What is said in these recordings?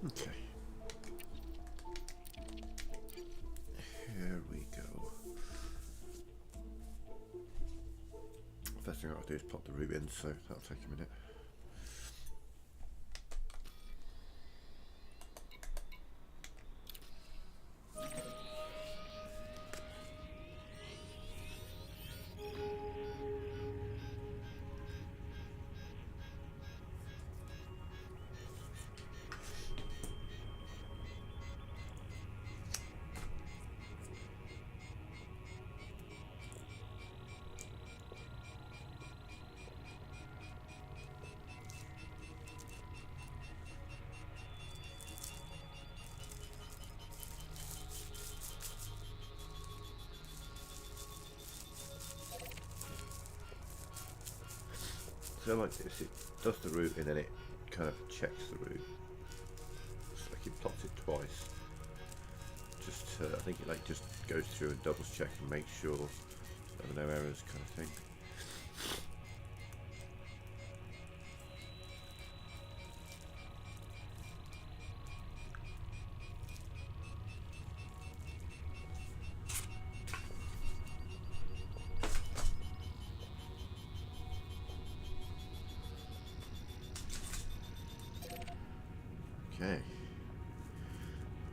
Okay. Here we go. First thing I'll do is pop the root in, so that'll take a minute. So like this, it does the root and then it kind of checks the root. It's like it plots it twice. Just I think it like just goes through and doubles check and makes sure there are no errors, kind of thing. Okay.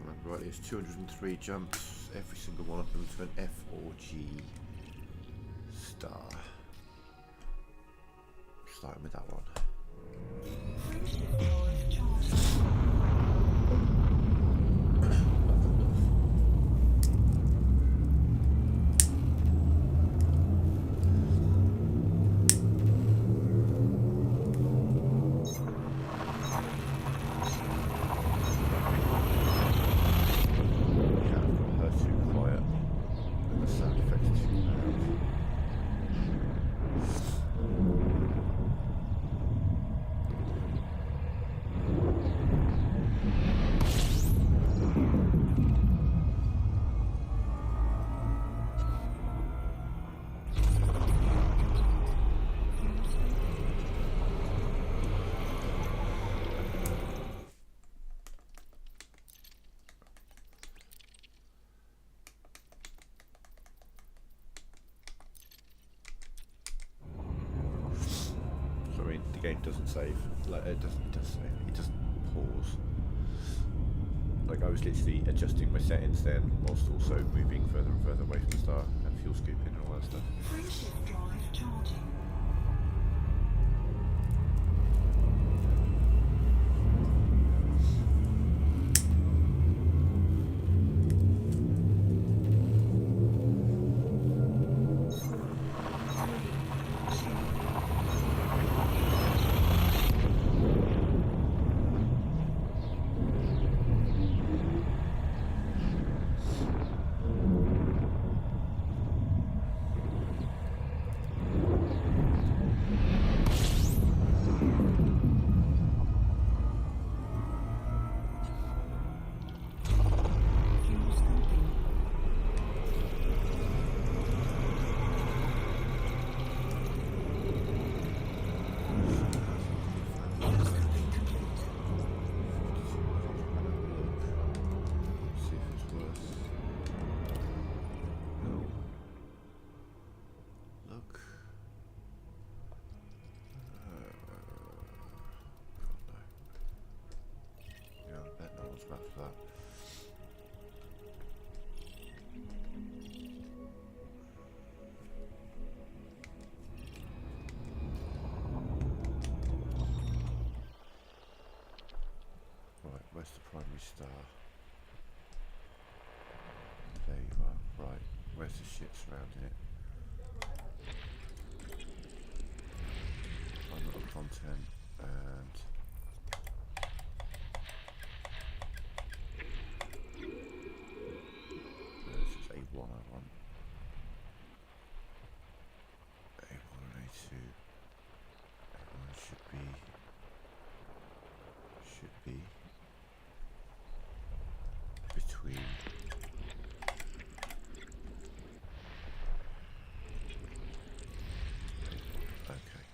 Remember rightly, it's 203 jumps, every single one of them to an F or G star. Starting with that one. The game doesn't save, like it does save, it doesn't pause. Like I was literally adjusting my settings then whilst also moving further and further away from the star and fuel scooping and all that stuff. Friendship drive charging. After that. Right, where's the primary star? There you are. Right, where's the shit surrounding it? Find little content and A1 I want. A1 and A2. A1 should be between okay.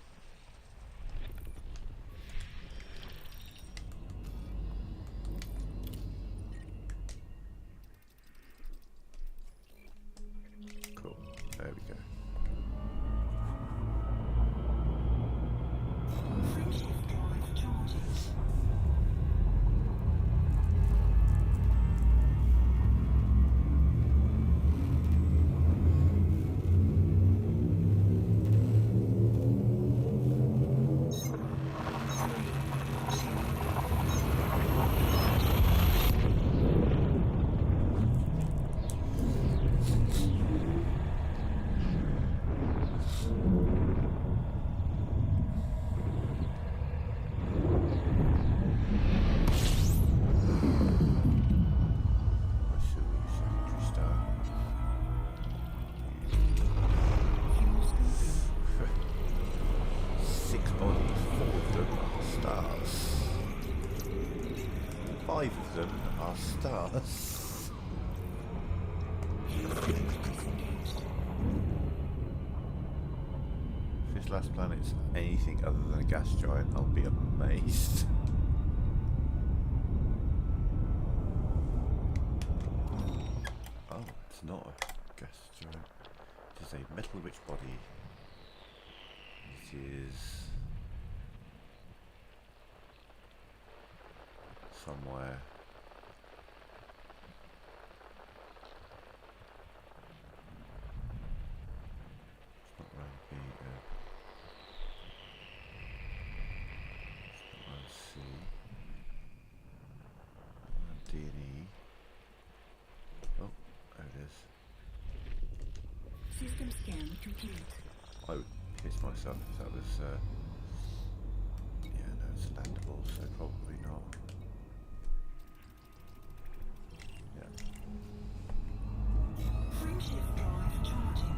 stars. If this last planet's anything other than a gas giant, I'll be amazed. Oh, it's not a gas giant. It is a metal-rich body. It is somewhere. It's not around B. It's not around C. Not around D and E. Oh, there it is. System scan complete. I would piss myself if that was. Yeah, no, it's landable, so probably not. Yeah. Frameshift drive charging.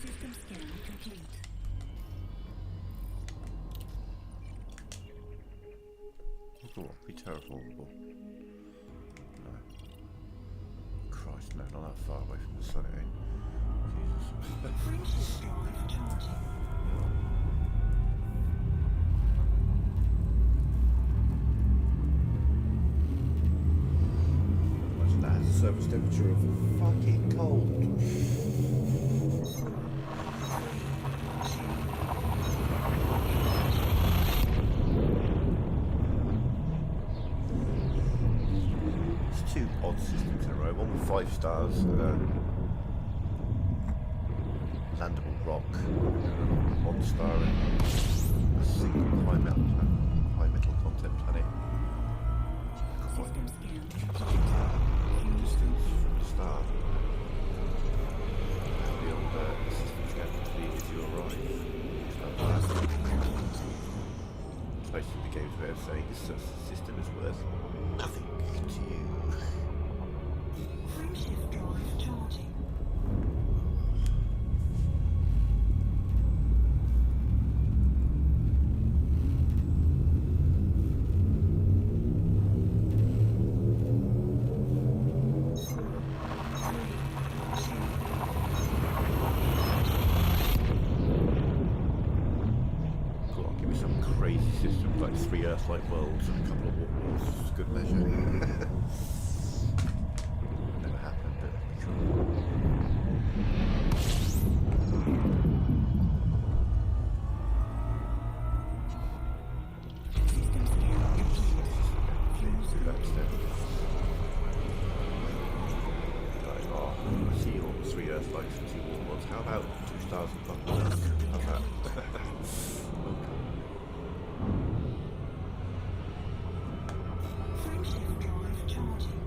System scan complete. Go on, be terraformable. No. Christ, no, not that far away from the sun, it ain't. Jesus. Frameshift drive charging. Imagine that has a surface temperature of fucking cold. It's two odd systems in a row. One with 5 stars, landable rock, and 1 star and a single high metal content planet. System scan complete. Distance from the star. How the old system scan complete as you arrive. It's basically the game's way of saying this system is worth nothing to you. Frameshift drive charging. Go on, give me some crazy system like 3 Earth-like worlds and a couple of warp worlds. It's a good measure. Never happened, but it'd be cool. System scan complete. Do that instead. Like, oh, I see your 3 Earth-likes and 2 warp worlds. How about 2 stars and 1 Earth? How's that? Frameshift drive charging.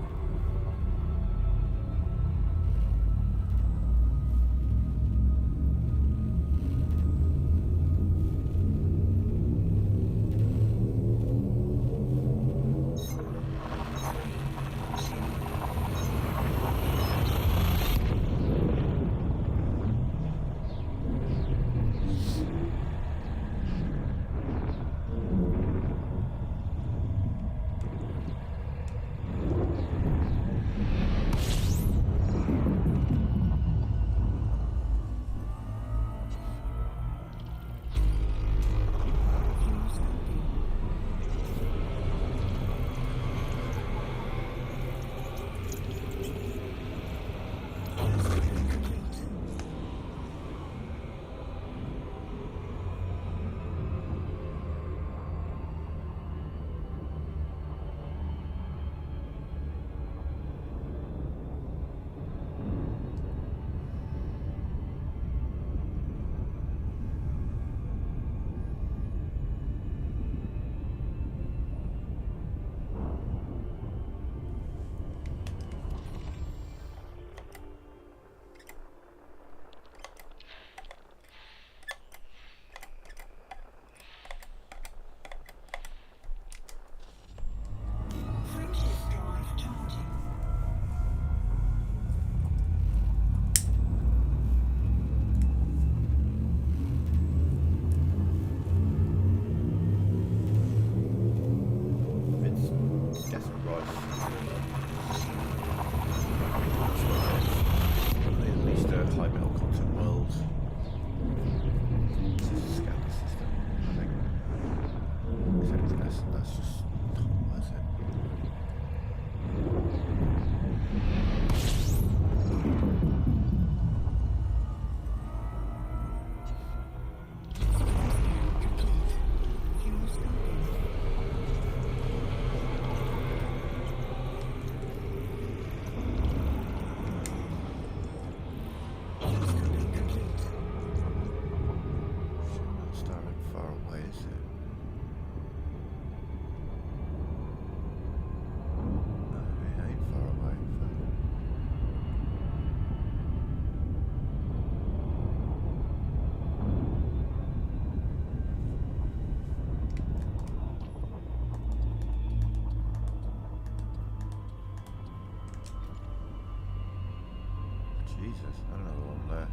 Jesus, another one there.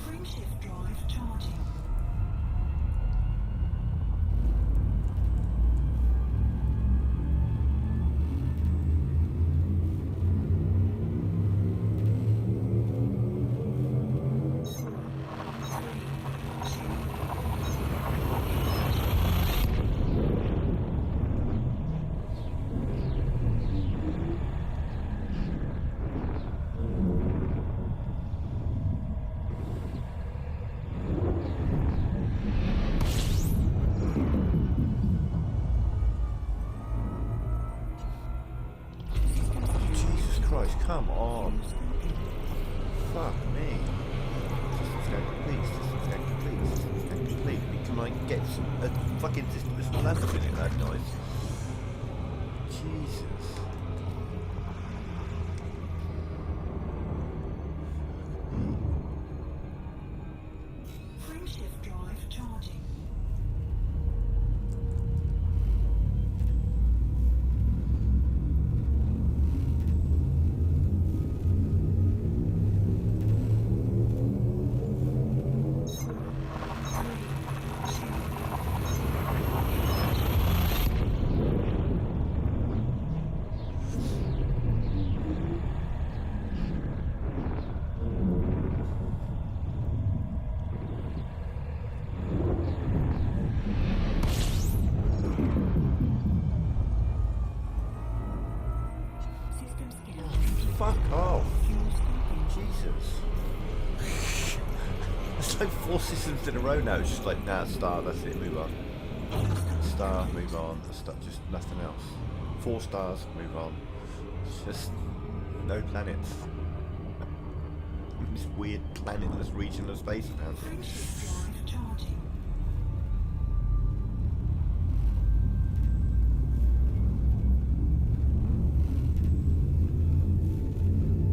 Frameshift drive charging. Christ, come on. Fuck me. System's going complete, system's going complete, system's going complete. I mean, can I get a fucking system that's not in it that noise? Jesus. Frameshift drive charging. Fuck off. Jesus. It's like 4 systems in a row now. It's just like, nah, star, that's it, move on. Star, move on. Star, just nothing else. 4 stars, move on. It's just no planets. This weird planetless region of space apparently. Frameshift drive charging.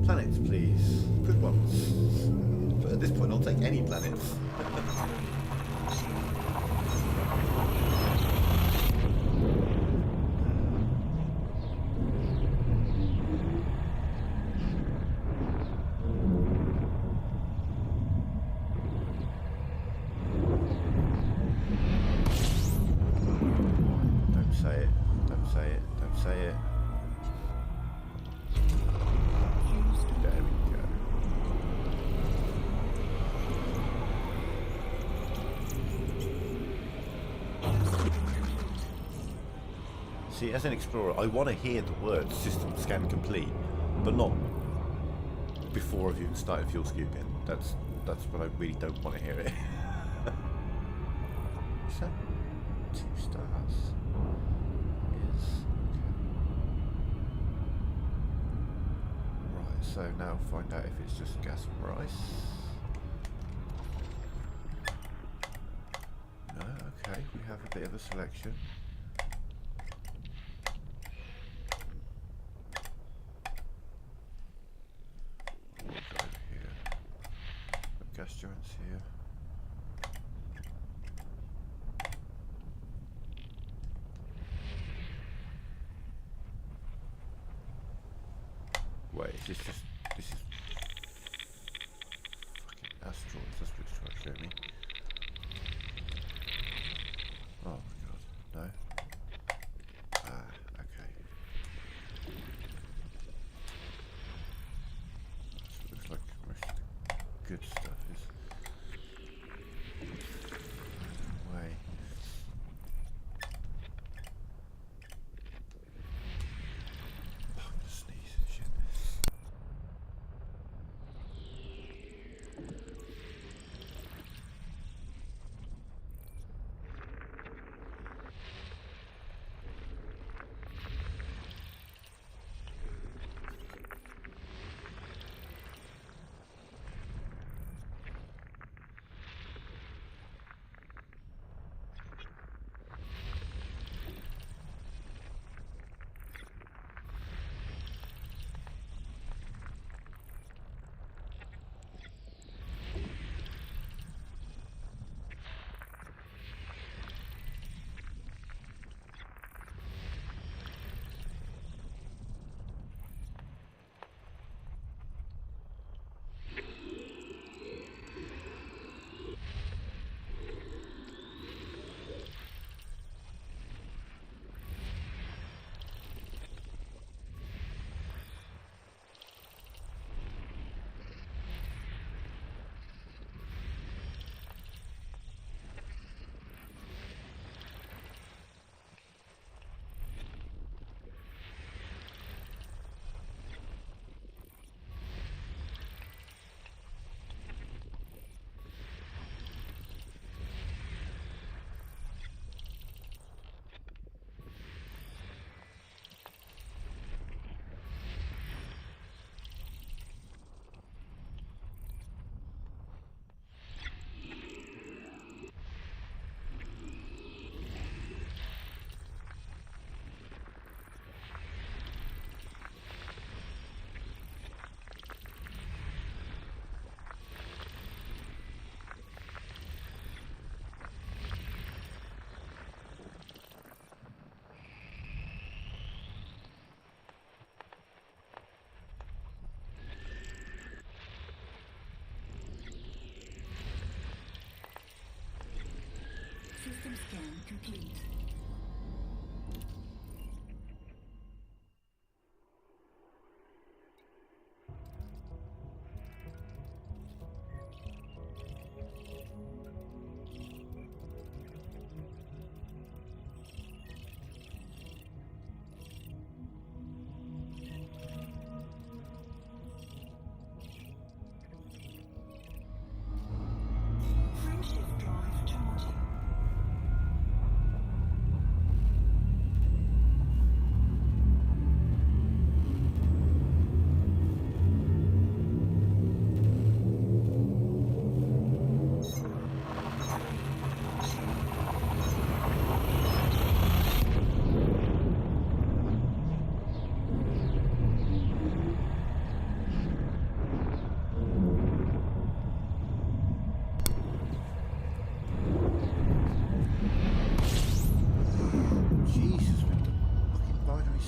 Planets, please. Good ones. But at this point, I'll take any planets. Don't say it. Don't say it. Don't say it. There we go. See, as an explorer, I want to hear the words "system scan complete," but not before I've even started fuel scooping. That's what I really don't want to hear it. Is that 2 stars? Is okay. Right. So now find out if it's just gas and rice. No. Okay. We have a bit of a selection. Gas joints here. Wait, is this is fucking asteroids, that's what it's trying to show me. Oh my god, no. Ah, okay. So it looks like most of the good stuff is away. Oh, I'm gonna sneeze and shit.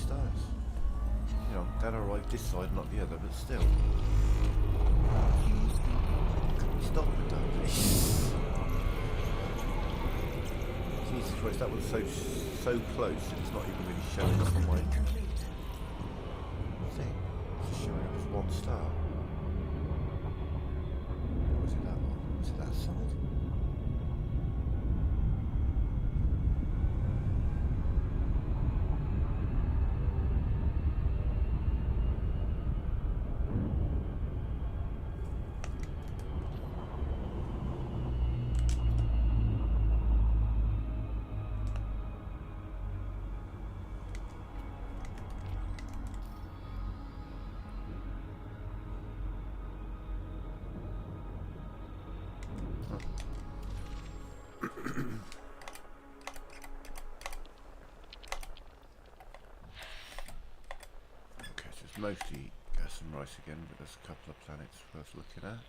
stars. You know, that arrived this side, not the other, but still. Stop with that, please. Jesus Christ, that one's so close, it's not even really showing up on my thing. It's showing up as one star. Was it that one? Was it that side? Mostly gas and rice again, but there's a couple of planets worth looking at.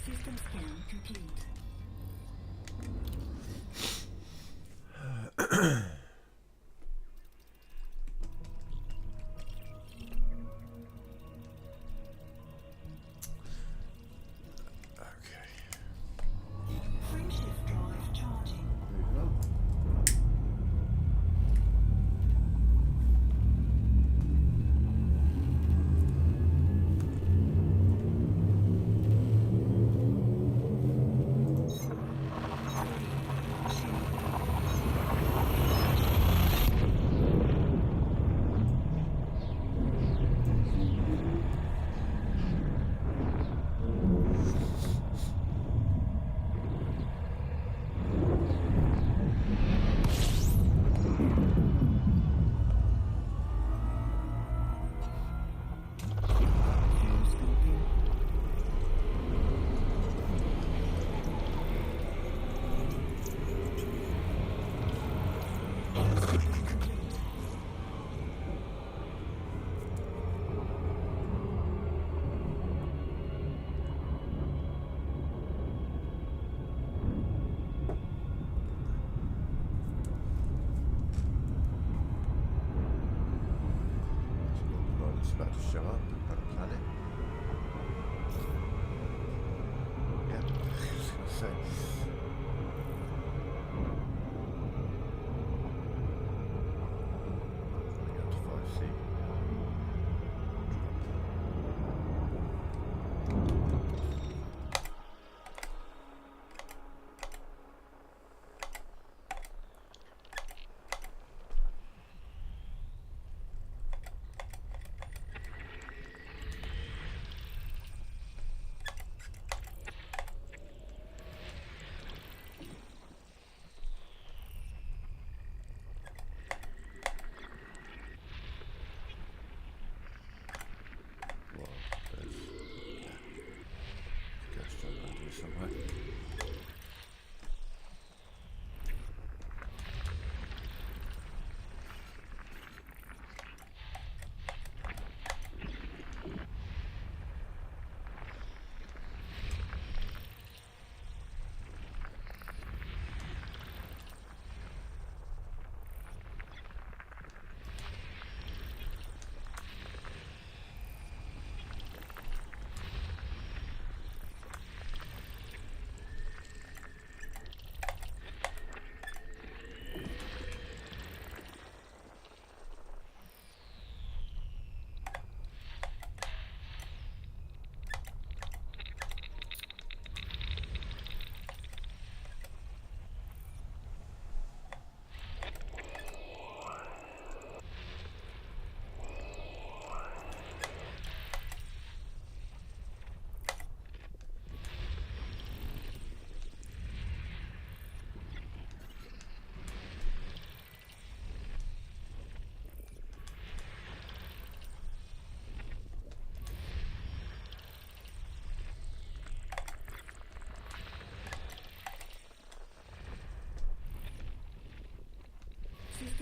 System scan complete. Frameshift drive charging. Moving on. It's about to show up on the planet.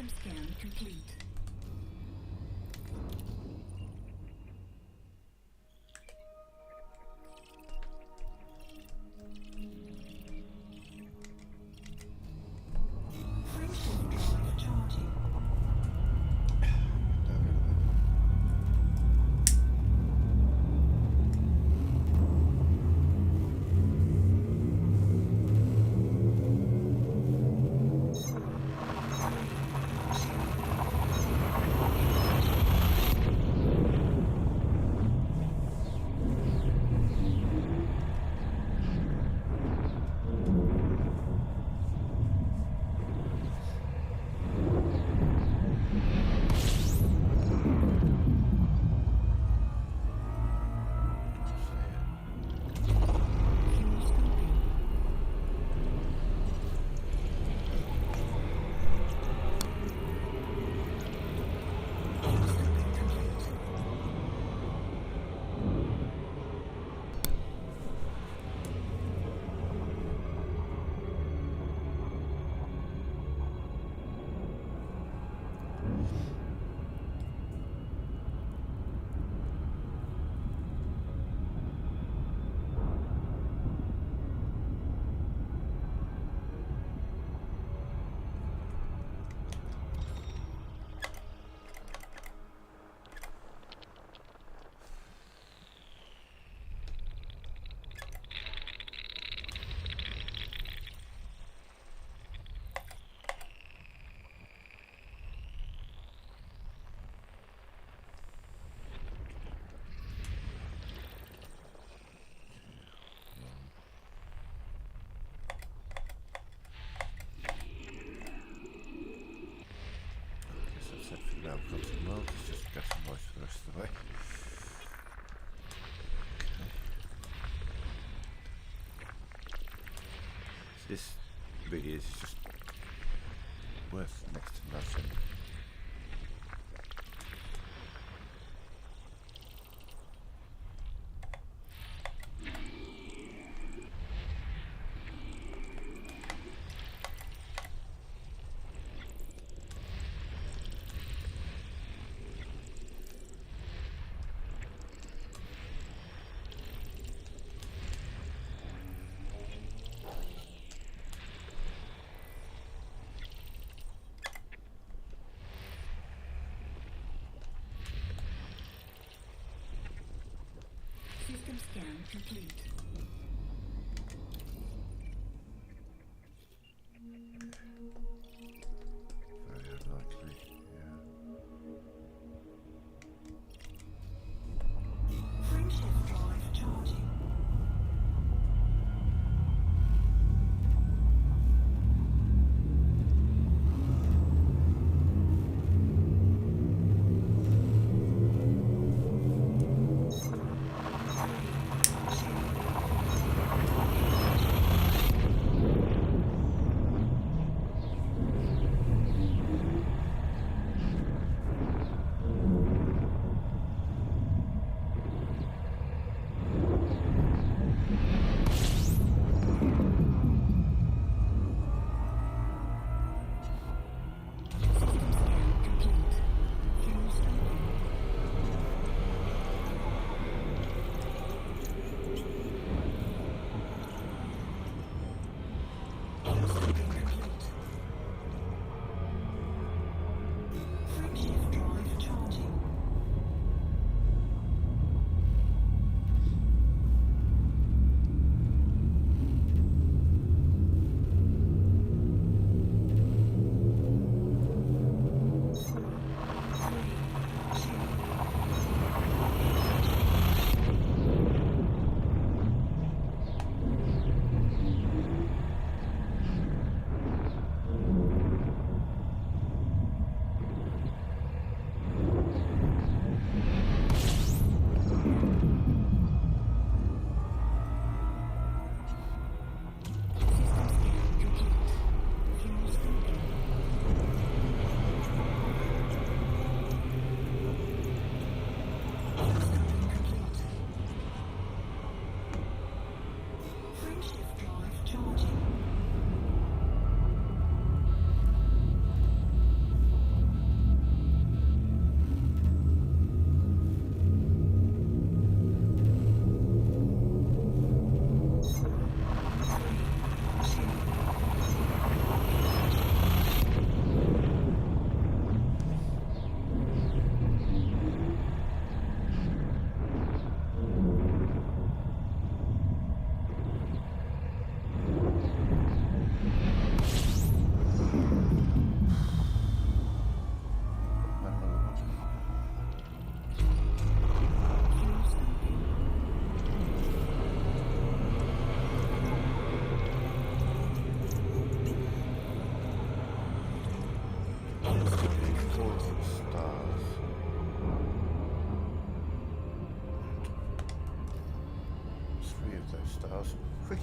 System scan complete. Frameshift drive charging. Now comes the world, it's just gas and light for the rest of the way. So this really is just worth next to nothing. System scan complete. Very unlikely, yeah. Frameshift drive charging.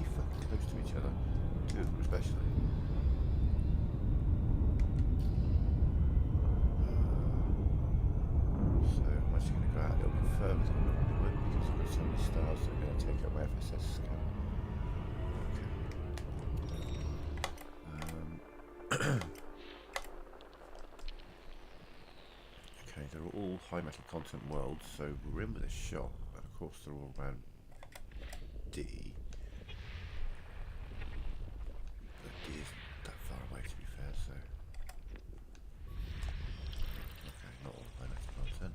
pretty fucking close to each other. Two of them especially. So I'm actually going to go out a little bit further than I normally would because I've got so many stars that are going to take up my FSS scan. Okay, they're all high metal content worlds, so we're in with a shot, and of course they're all around D. But D isn't that far away to be fair, so... Okay, not all high metal content.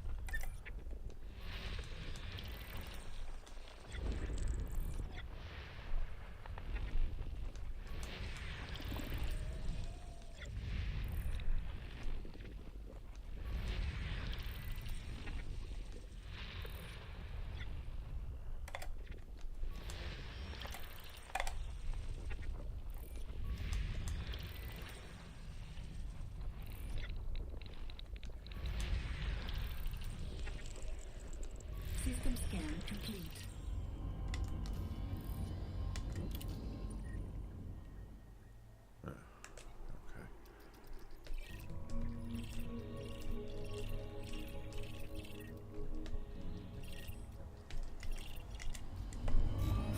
System scan complete.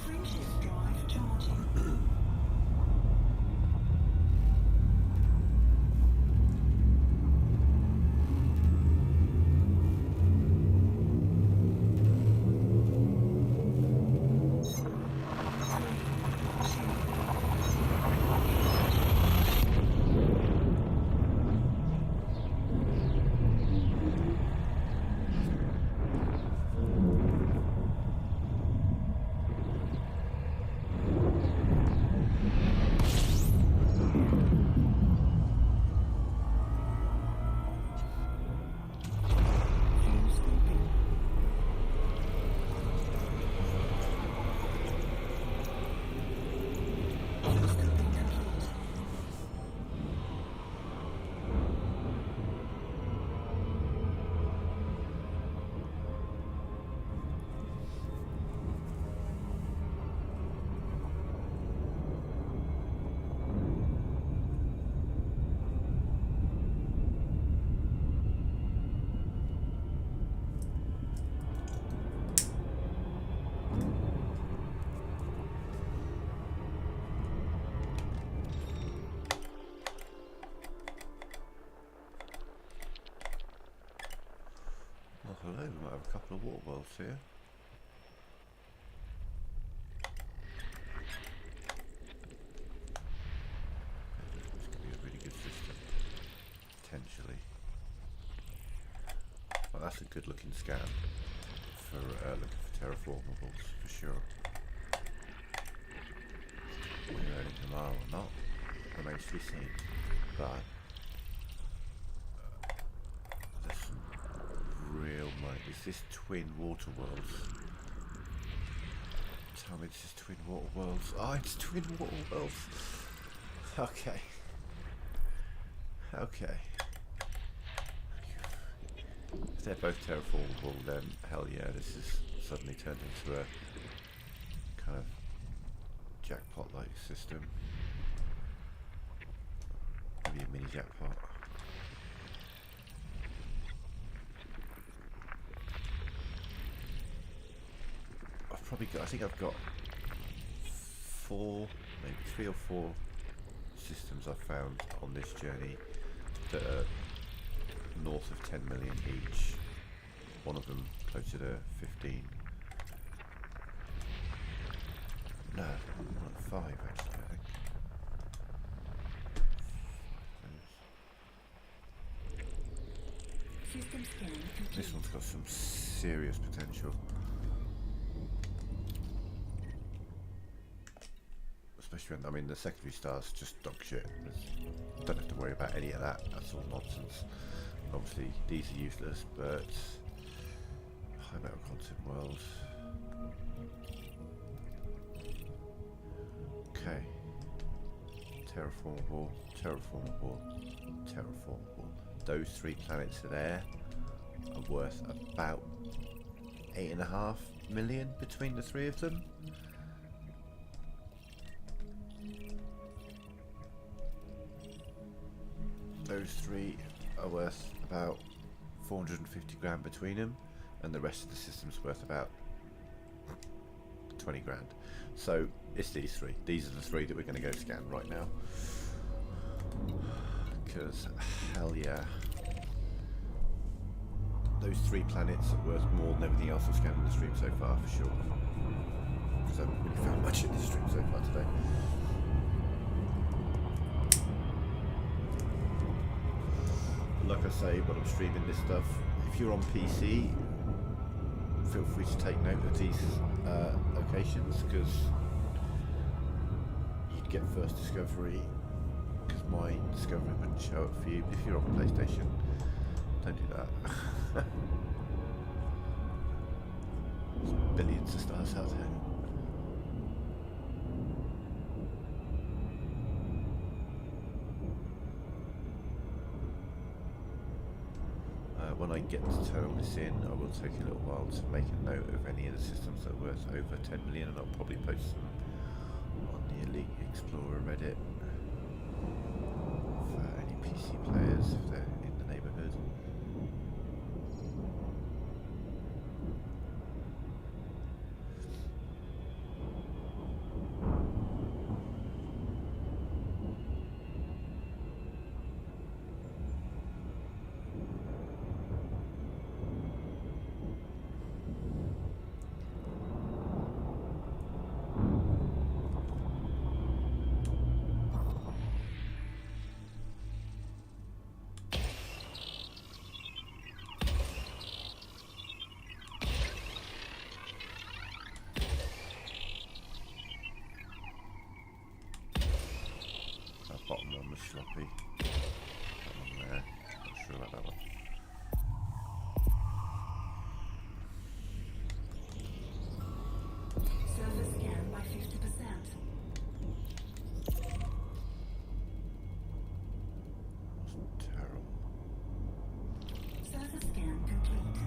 Friendship drive charging. Well, hello, we might have a couple of water worlds here. This could be a really good system, potentially. Well, that's a good looking scan for looking for terraformables, for sure. Whether any of them are or not remains to be seen, but there's some real money. Is this twin water worlds? Tell me this is twin water worlds. Oh, it's twin water worlds. Okay. Okay. If they're both terraformable, then hell yeah, this has suddenly turned into a kind of jackpot-like system. Maybe a mini jackpot. I think I've got maybe 3 or 4 systems I've found on this journey that are north of 10 million each. One of them closer to 15. No, more like 5 actually, I think. System scan complete. This one's got some serious potential. Especially when, I mean, the secondary stars just dog shit. Don't have to worry about any of that. That's all nonsense. Obviously, these are useless, but high metal content world. Okay. Terraformable, terraformable, terraformable. Those 3 planets are there are worth about 8.5 million between the 3 of them. those three are worth about 450 grand between them, and the rest of the system's worth about 20 grand. So it's these three. These are the three that we're going to go scan right now. Because hell yeah, those three planets are worth more than everything else I've scanned in the stream so far, for sure. Because I haven't really found much in the stream so far today. Like I say, when I'm streaming this stuff, if you're on PC, feel free to take note of these locations, because you'd get first discovery, because my discovery wouldn't show up for you. If you're on PlayStation, don't do that. There's billions of stars out there. When I get to turn this in, I will take a little while to make a note of any of the systems that are worth over 10 million, and I'll probably post them on the Elite Explorer Reddit for any PC players if they're in the neighbourhood. Bottom one was sloppy. That one there. Not sure about that one. Surface scan by 50%. Wasn't terrible. Surface scan complete.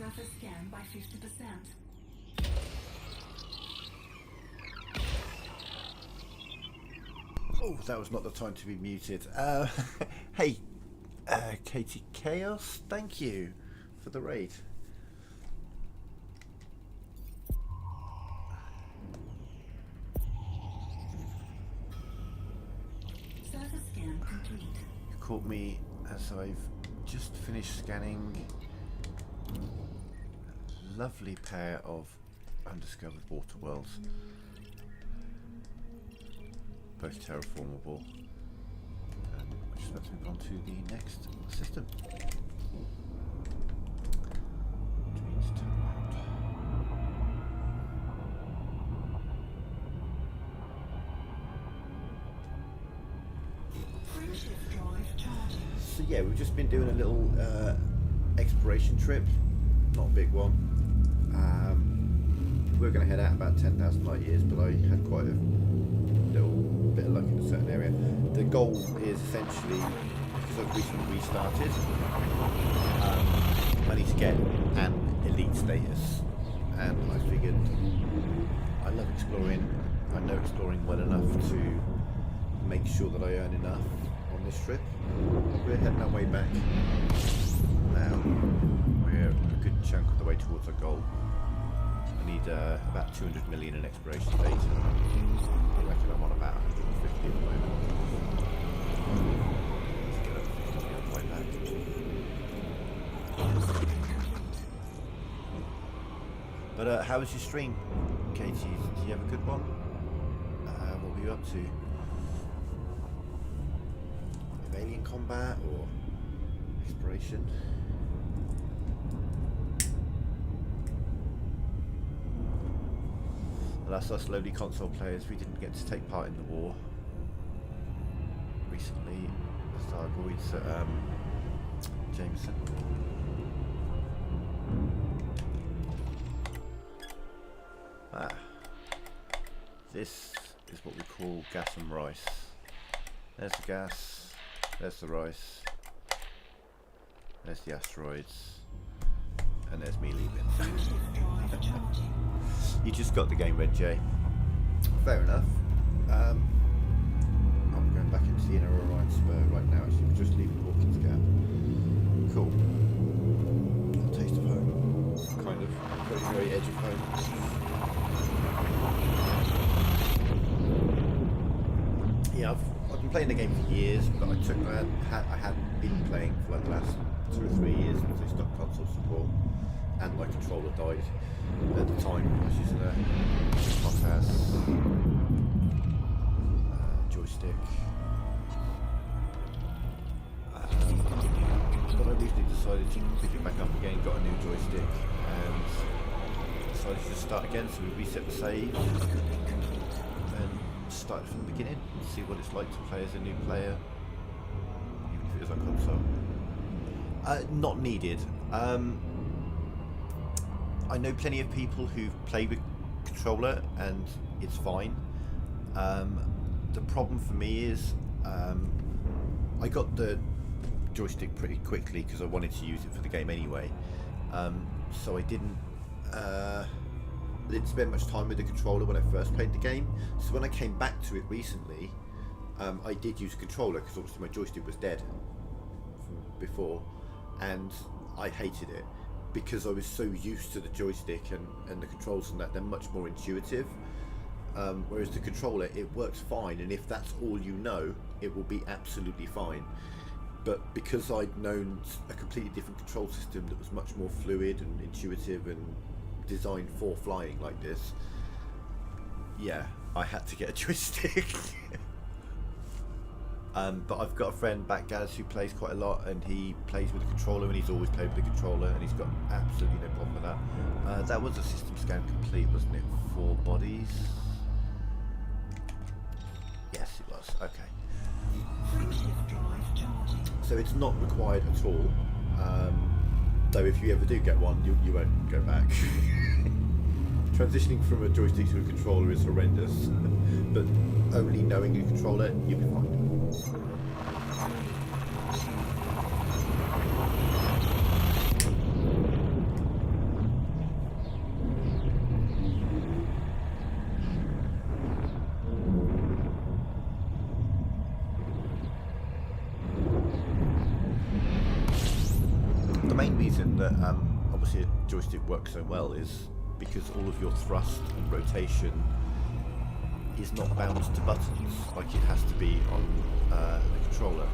Surface scan by 50%. Oh, that was not the time to be muted. Hey, Katie Chaos, thank you for the raid. Surface scan complete. You caught me as I've just finished scanning a lovely pair of undiscovered water wells. Both terraformable, which lets me on to the next system. Which means turn around. Friendship drive charging. So yeah, we've just been doing a little exploration trip, not a big one. We're going to head out about 10,000 light years, but I had quite a little bit of luck in a certain area. The goal is essentially, because I've recently restarted, I need to get an elite status, and I figured I love exploring. I know exploring well enough to make sure that I earn enough on this trip. We're heading our way back now. We're a good chunk of the way towards our goal. I need about 200 million in exploration data. I reckon I'm on about 150 at the moment. Let's get up the way back. But how was your stream, Katie? Did you have a good one? What were you up to? Alien combat or exploration? That's us lowly console players. We didn't get to take part in the war recently. Star Voids at Jameson. This is what we call gas and rice. There's the gas, there's the rice, there's the asteroids, and there's me leaving. You just got the game red, Jay. Fair enough. I'm going back into the inner Orion Spur right now, actually. We're just leaving Hawkins Gap. Cool. A taste of home. Kind of. Very, very edge of home. Yeah, I've been playing the game for years, but I hadn't been playing for like the last 2 or 3 years since they stopped console support. And my controller died at the time. I was using a hot-ass joystick. But I recently decided to pick it back up again, got a new joystick, and decided to just start again. So we reset the save and started from the beginning and see what it's like to play as a new player, even if it is on console. Not needed. I know plenty of people who've played with controller and it's fine. The problem for me is I got the joystick pretty quickly because I wanted to use it for the game anyway. So I didn't spend much time with the controller when I first played the game. So when I came back to it recently, I did use a controller because obviously my joystick was dead from before, and I hated it. Because I was so used to the joystick and the controls and that, they're much more intuitive. Whereas the controller, it works fine, and if that's all you know, it will be absolutely fine. But because I'd known a completely different control system that was much more fluid and intuitive and designed for flying like this, yeah, I had to get a joystick. But I've got a friend, Backgadders, who plays quite a lot, and he plays with a controller, and he's always played with a controller, and he's got absolutely no problem with that. That was a system scan complete, wasn't it? 4 bodies? Yes, it was. Okay. So it's not required at all. Though if you ever do get one, you won't go back. Transitioning from a joystick to a controller is horrendous, but only knowing a controller, you'll be fine. main reason that obviously a joystick works so well is because all of your thrust and rotation is not bound to buttons like it has to be on the controller.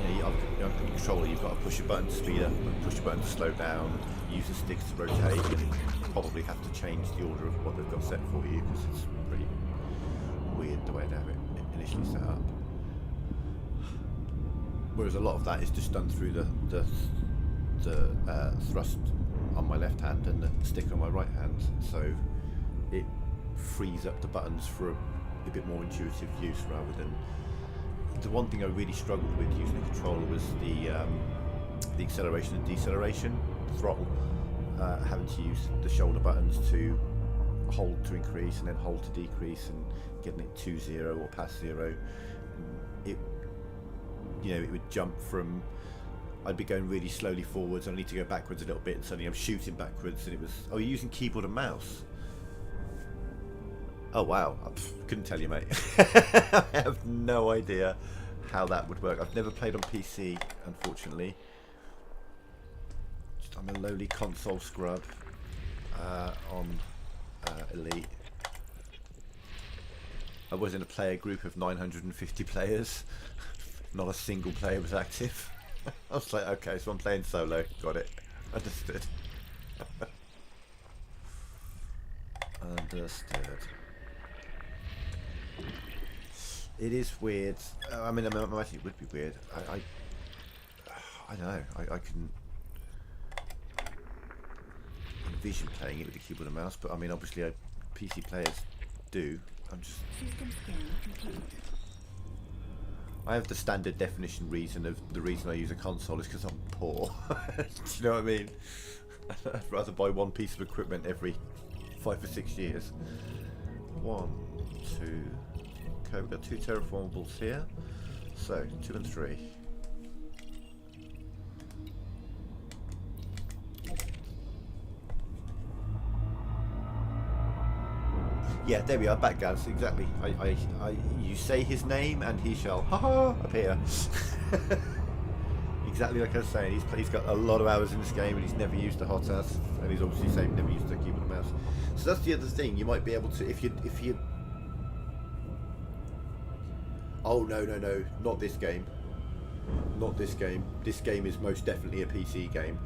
On the controller you've got to push a button to speed up and push a button to slow down, use the sticks to rotate, and probably have to change the order of what they've got set for you because it's pretty weird the way they have it initially set up. Whereas a lot of that is just done through the thrust on my left hand and the stick on my right hand, so it frees up the buttons for a bit more intuitive use rather than... The one thing I really struggled with using the controller was the acceleration and deceleration, throttle, having to use the shoulder buttons to hold to increase and then hold to decrease and getting it to 0 or past 0. It would jump from... I'd be going really slowly forwards, I need to go backwards a little bit, and suddenly I'm shooting backwards, and it was... Oh, you're using keyboard and mouse? Oh wow, I couldn't tell you, mate. I have no idea how that would work. I've never played on PC, unfortunately. I'm a lowly console scrub on Elite. I was in a player group of 950 players. Not a single player was active. I was like, okay, so I'm playing solo. Got it. Understood. Understood. It is weird. I mean, I imagine it would be weird. I don't know. I can envision playing it with a keyboard and mouse, but I mean, obviously, PC players do. I'm just... System scan complete. I have the standard definition reason of the reason I use a console is because I'm poor. Do you know what I mean? I'd rather buy one piece of equipment every 5 or 6 years. 1, 2. Okay, we've got 2 terraformables here. So 2 and 3. Yeah, there we are, backgads, exactly. You say his name and he shall appear. Exactly like I was saying, he's got a lot of hours in this game and he's never used a hot ass, and he's obviously saying never used a keyboard and mouse. So that's the other thing, you might be able to, if you oh no, not this game. Not this game. This game is most definitely a PC game.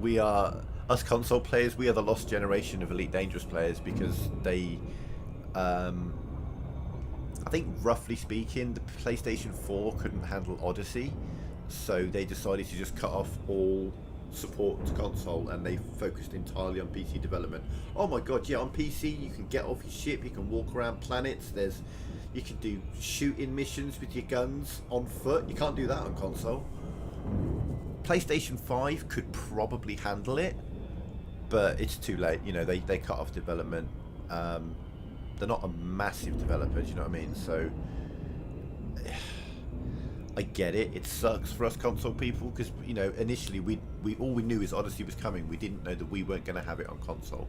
We are... Us console players, we are the lost generation of Elite Dangerous players because they, I think roughly speaking, the PlayStation 4 couldn't handle Odyssey, so they decided to just cut off all support to console and they focused entirely on PC development. Oh my god, yeah, on PC you can get off your ship, you can walk around planets, you can do shooting missions with your guns on foot. You can't do that on console. PlayStation 5 could probably handle it, but it's too late. You know, they cut off development. They're not a massive developer, do you know what I mean? So I get it. It sucks for us console people because, you know, initially we all we knew is Odyssey was coming. We didn't know that we weren't going to have it on console.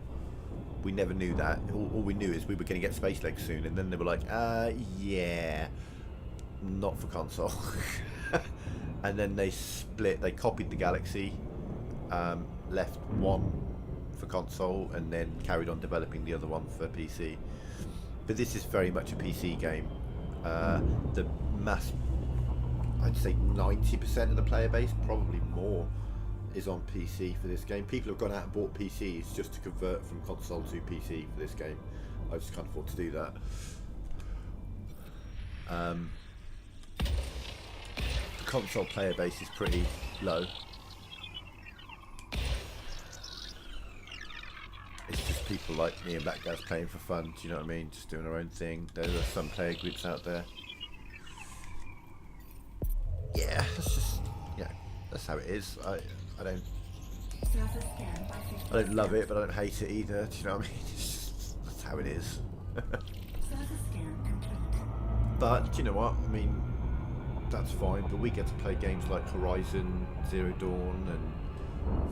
We never knew that. All we knew is we were going to get Space Legs soon, and then they were like, yeah, not for console. And then they split. They copied the Galaxy, left one for console, and then carried on developing the other one for PC. But this is very much a PC game. The mass, I'd say 90% of the player base, probably more, is on PC for this game. People have gone out and bought PCs just to convert from console to PC for this game. I just can't afford to do that. The console player base is pretty low. It's just people like me and that guy's playing for fun, do you know what I mean? Just doing our own thing. There are some player groups out there. Yeah, that's just, yeah, that's how it is. I don't love it, but I don't hate it either, do you know what I mean? It's just, that's how it is. But, you know what, I mean, that's fine, but we get to play games like Horizon, Zero Dawn, and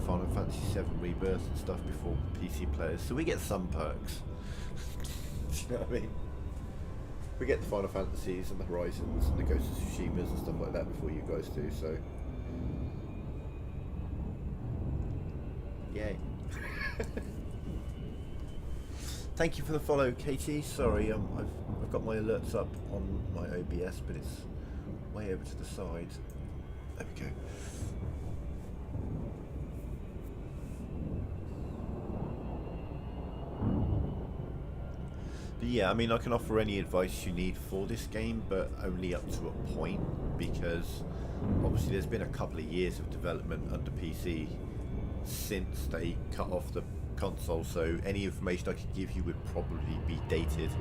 Final Fantasy VII Rebirth and stuff before PC players, so we get some perks. Do you know what I mean? We get the Final Fantasies and the Horizons and the Ghost of Tsushimas and stuff like that before you guys do, so Yay. Thank you for the follow, Katie. Sorry, I've got my alerts up on my OBS, but it's way over to the side. There we go. But yeah, I mean, I can offer any advice you need for this game, but only up to a point, because obviously there's been a couple of years of development under PC since they cut off the console, so any information I could give you would probably be dated.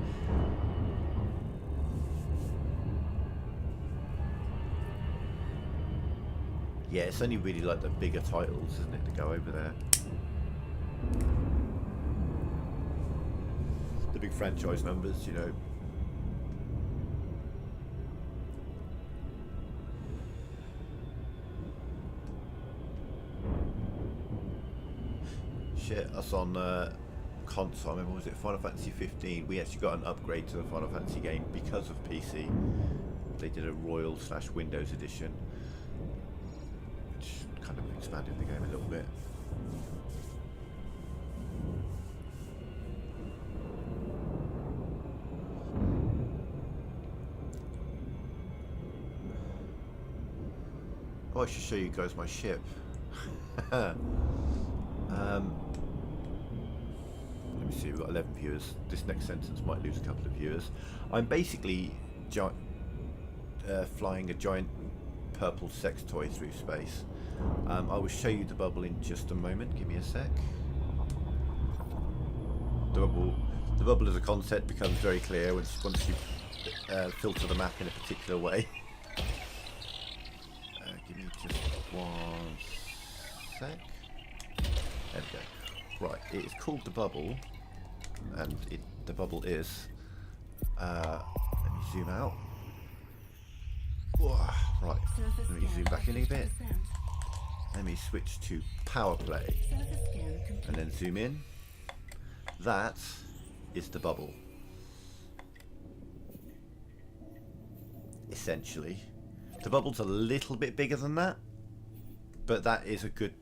Yeah, it's only really like the bigger titles, isn't it, to go over there. The big franchise numbers, you know. Shit, us on console, I remember, was it Final Fantasy 15? We actually got an upgrade to the Final Fantasy game because of PC. They did a Royal/Windows edition, which kind of expanded the game a little bit. Oh, I should show you guys my ship. Let me see, we've got 11 viewers. This next sentence might lose a couple of viewers. I'm basically flying a giant purple sex toy through space. I will show you the bubble in just a moment. Give me a sec. The bubble as a concept becomes very clear once you filter the map in a particular way. Give me just one sec. There we go. Right, it is called the bubble, and the bubble is. Let me zoom out. Whoa, right, let me zoom back in a bit. Let me switch to power play, and then zoom in. That is the bubble. Essentially, the bubble's a little bit bigger than that, but that is a good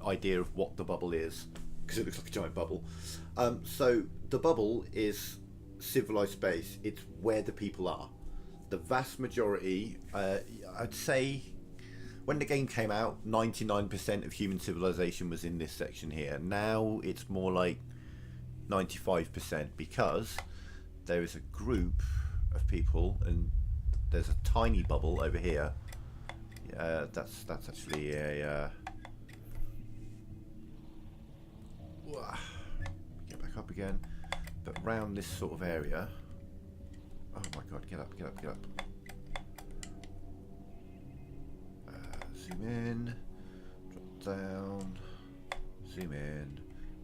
idea of what the bubble is, because it looks like a giant bubble. So the bubble is civilized space. It's where the people are. The vast majority, I'd say, when the game came out, 99% of human civilization was in this section here. Now it's more like 95%, because there is a group of people, and there's a tiny bubble over here. That's actually a. Get back up again. But round this sort of area. Oh my god! Get up! Get up! Get up! Zoom in. Drop down. Zoom in.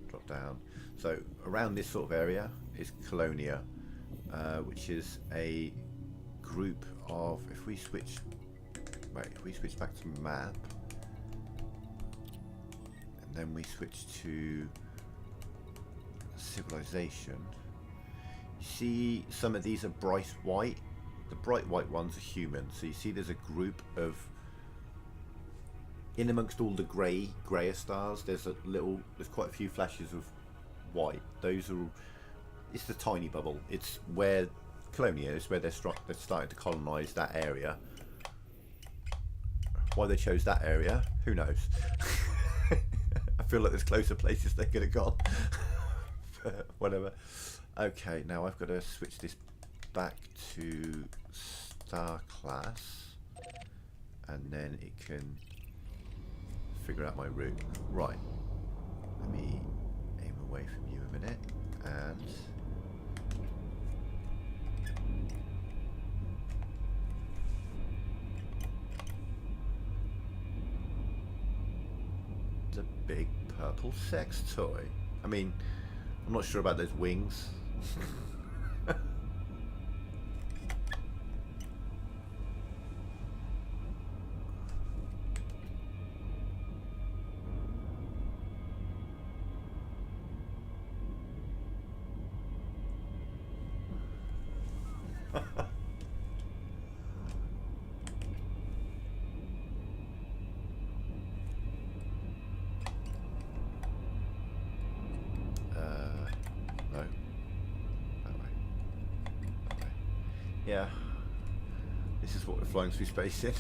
Drop down. So around this sort of area is Colonia, which is a group of. If we switch back to map, and then we switch to civilization, you see some of these are bright white. The bright white ones are human. So you see there's a group of, in amongst all the grayer stars, there's quite a few flashes of white. Those are, it's the tiny bubble. It's where Colonia is, where they're starting to colonize that area. Why they chose that area, who knows? I feel like there's closer places they could have gone. But whatever. Okay, now I've got to switch this back to star class, and then it can figure out my route. Right. Let me aim away from you a minute, and the big purple sex toy. I mean, I'm not sure about those wings. Yeah. This is what we're flying through space in.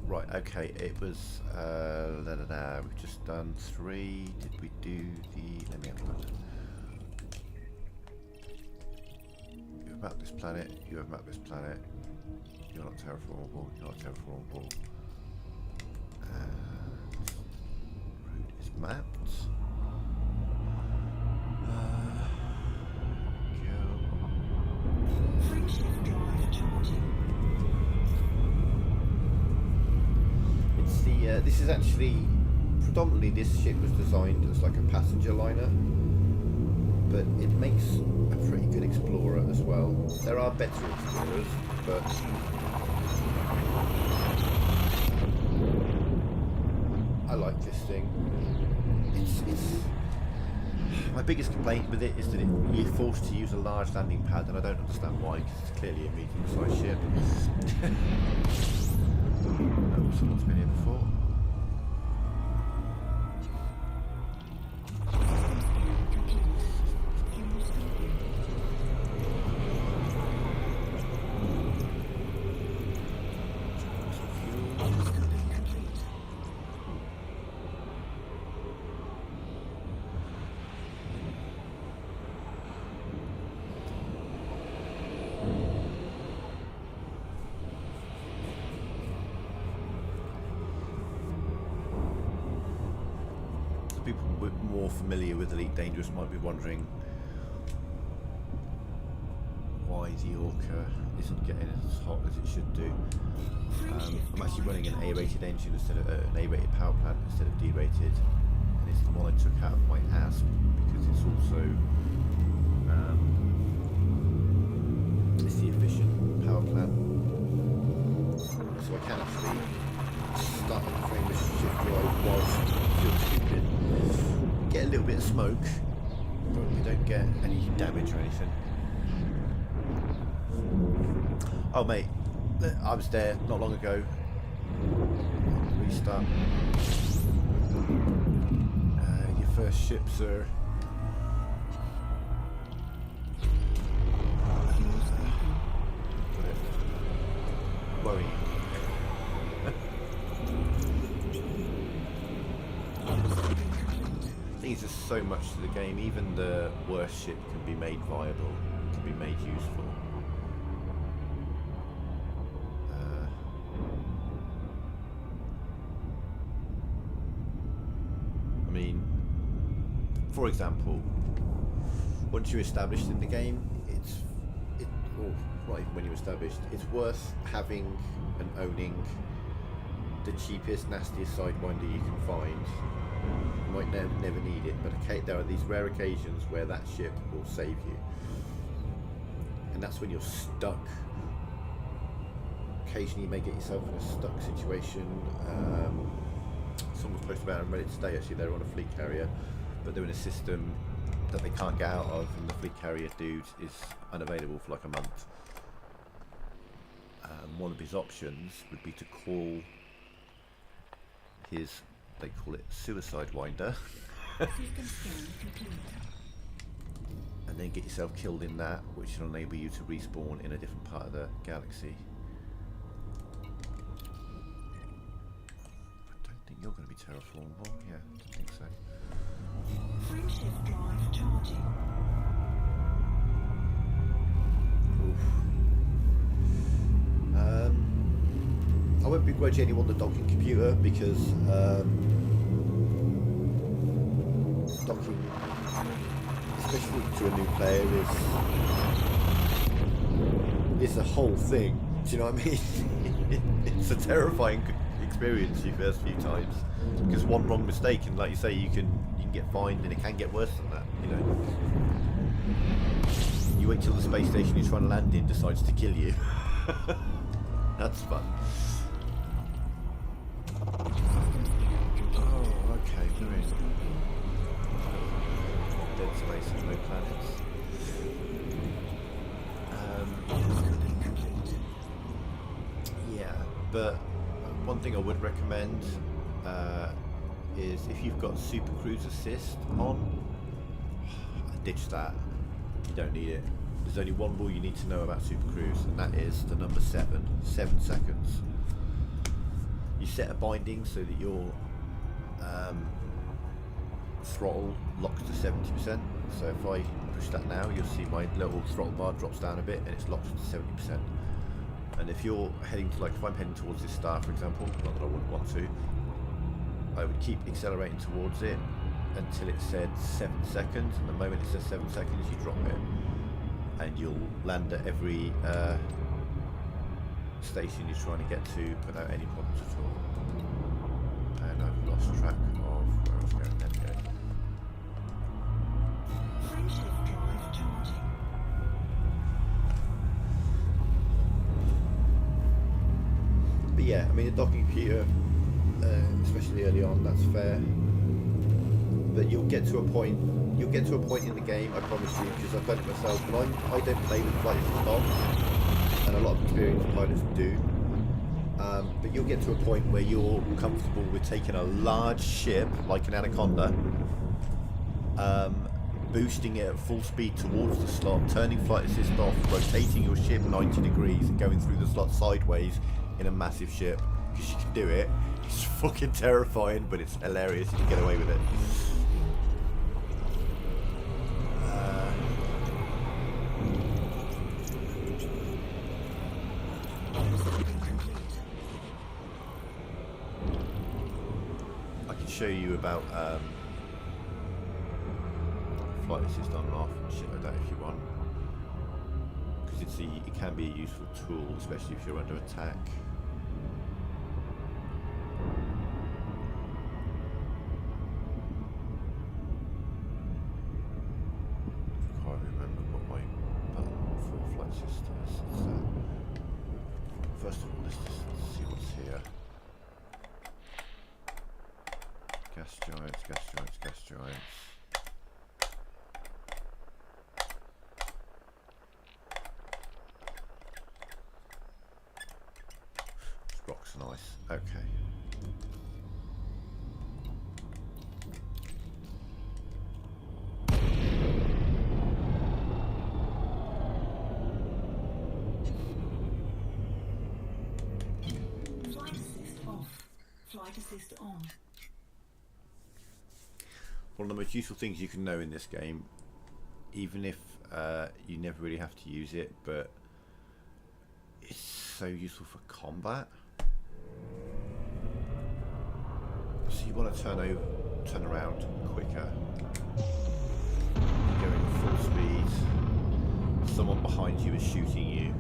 Right, okay, it was, we've just done 3, did we do the, let me have a look. You have mapped this planet, you have mapped this planet, you're not terraformable, you're not terraformable. Route is mapped. Frameshift drive charging. It's the this is actually predominantly this ship was designed as like a passenger liner, but it makes a pretty good explorer as well. There are better explorers, but I like this thing. It's my biggest complaint with it is that you're forced to use a large landing pad, and I don't understand why, because it's clearly a medium-sized ship. Oh, someone's been here before. People more familiar with Elite Dangerous might be wondering why the Orca isn't getting as hot as it should do. I'm actually running an A-rated engine instead of an A-rated power plant instead of D-rated, and it's the one I took out of my ASP because it's also it's the efficient power plant, so I can actually start the frame shift drive whilst feel stupid. Get a little bit of smoke, but we don't get any damage or anything. Oh mate, I was there not long ago. Restart. Your first ship, sir. Worrying. There's so much to the game. Even the worst ship can be made viable, can be made useful. I mean, for example, once you're established in the game, when you're established, it's worth having and owning the cheapest, nastiest sidewinder you can find. You might never need it, but there are these rare occasions where that ship will save you, and that's when you're stuck. Occasionally you may get yourself in a stuck situation. Someone was posted about it on Reddit today, actually. They're on a fleet carrier, but they're in a system that they can't get out of, and the fleet carrier dude is unavailable for like a month. One of his options would be to call his, they call it suicide winder, System scan complete. and then get yourself killed in that, which will enable you to respawn in a different part of the galaxy. I don't think you're going to be terraformable. Yeah, I don't think so. Frameshift drive charging. Oof. I won't begrudge anyone the docking computer, because docking, especially to a new player, is a whole thing. Do you know what I mean? It's a terrifying experience your first few times, because one wrong mistake, and like you say, you can get fined, and it can get worse than that. You know, you wait till the space station you're trying to land in decides to kill you. That's fun. Oh, okay, there is dead space and no planets. Yeah, but one thing I would recommend is if you've got Super Cruise Assist on, ditch that. You don't need it. there's only one rule you need to know about Super Cruise, and that is the number 7. 7 seconds. You set a binding so that your throttle locks to 70%. So if I push that now, you'll see my little throttle bar drops down a bit and it's locked to 70%. And if you're heading to, like if I'm heading towards this star, for example, not that I wouldn't want to, I would keep accelerating towards it until it said 7 seconds, and the moment it says 7 seconds, you drop it. And you'll land at every station you're trying to get to without any problems at all. And I've lost track of where I was going. There we go. Frameshift drive charging. But yeah, I mean, the docking computer, especially early on, that's fair. But you'll get to a point. You'll get to a point in the game, I promise you, because I've done it myself. But I don't play with flight assist on, and a lot of experienced pilots do. But you'll get to a point where you're comfortable with taking a large ship like an Anaconda, boosting it at full speed towards the slot, turning flight assist off, rotating your ship 90 degrees, and going through the slot sideways in a massive ship. Because you can do it. It's fucking terrifying, but it's hilarious if you get away with it. I can show you about flight assist on and off and shit like that if you want, because it can be a useful tool, especially if you're under attack. I can't remember what my button for flight assist is. First of all, let's just see what's here. Gas giants, gas giants, gas giants. Rocks and ice. Okay. Flight assist off. Flight assist on. One of the most useful things you can know in this game, even if you never really have to use it, but it's so useful for combat. So you want to turn around quicker. You're going full speed. Someone behind you is shooting you.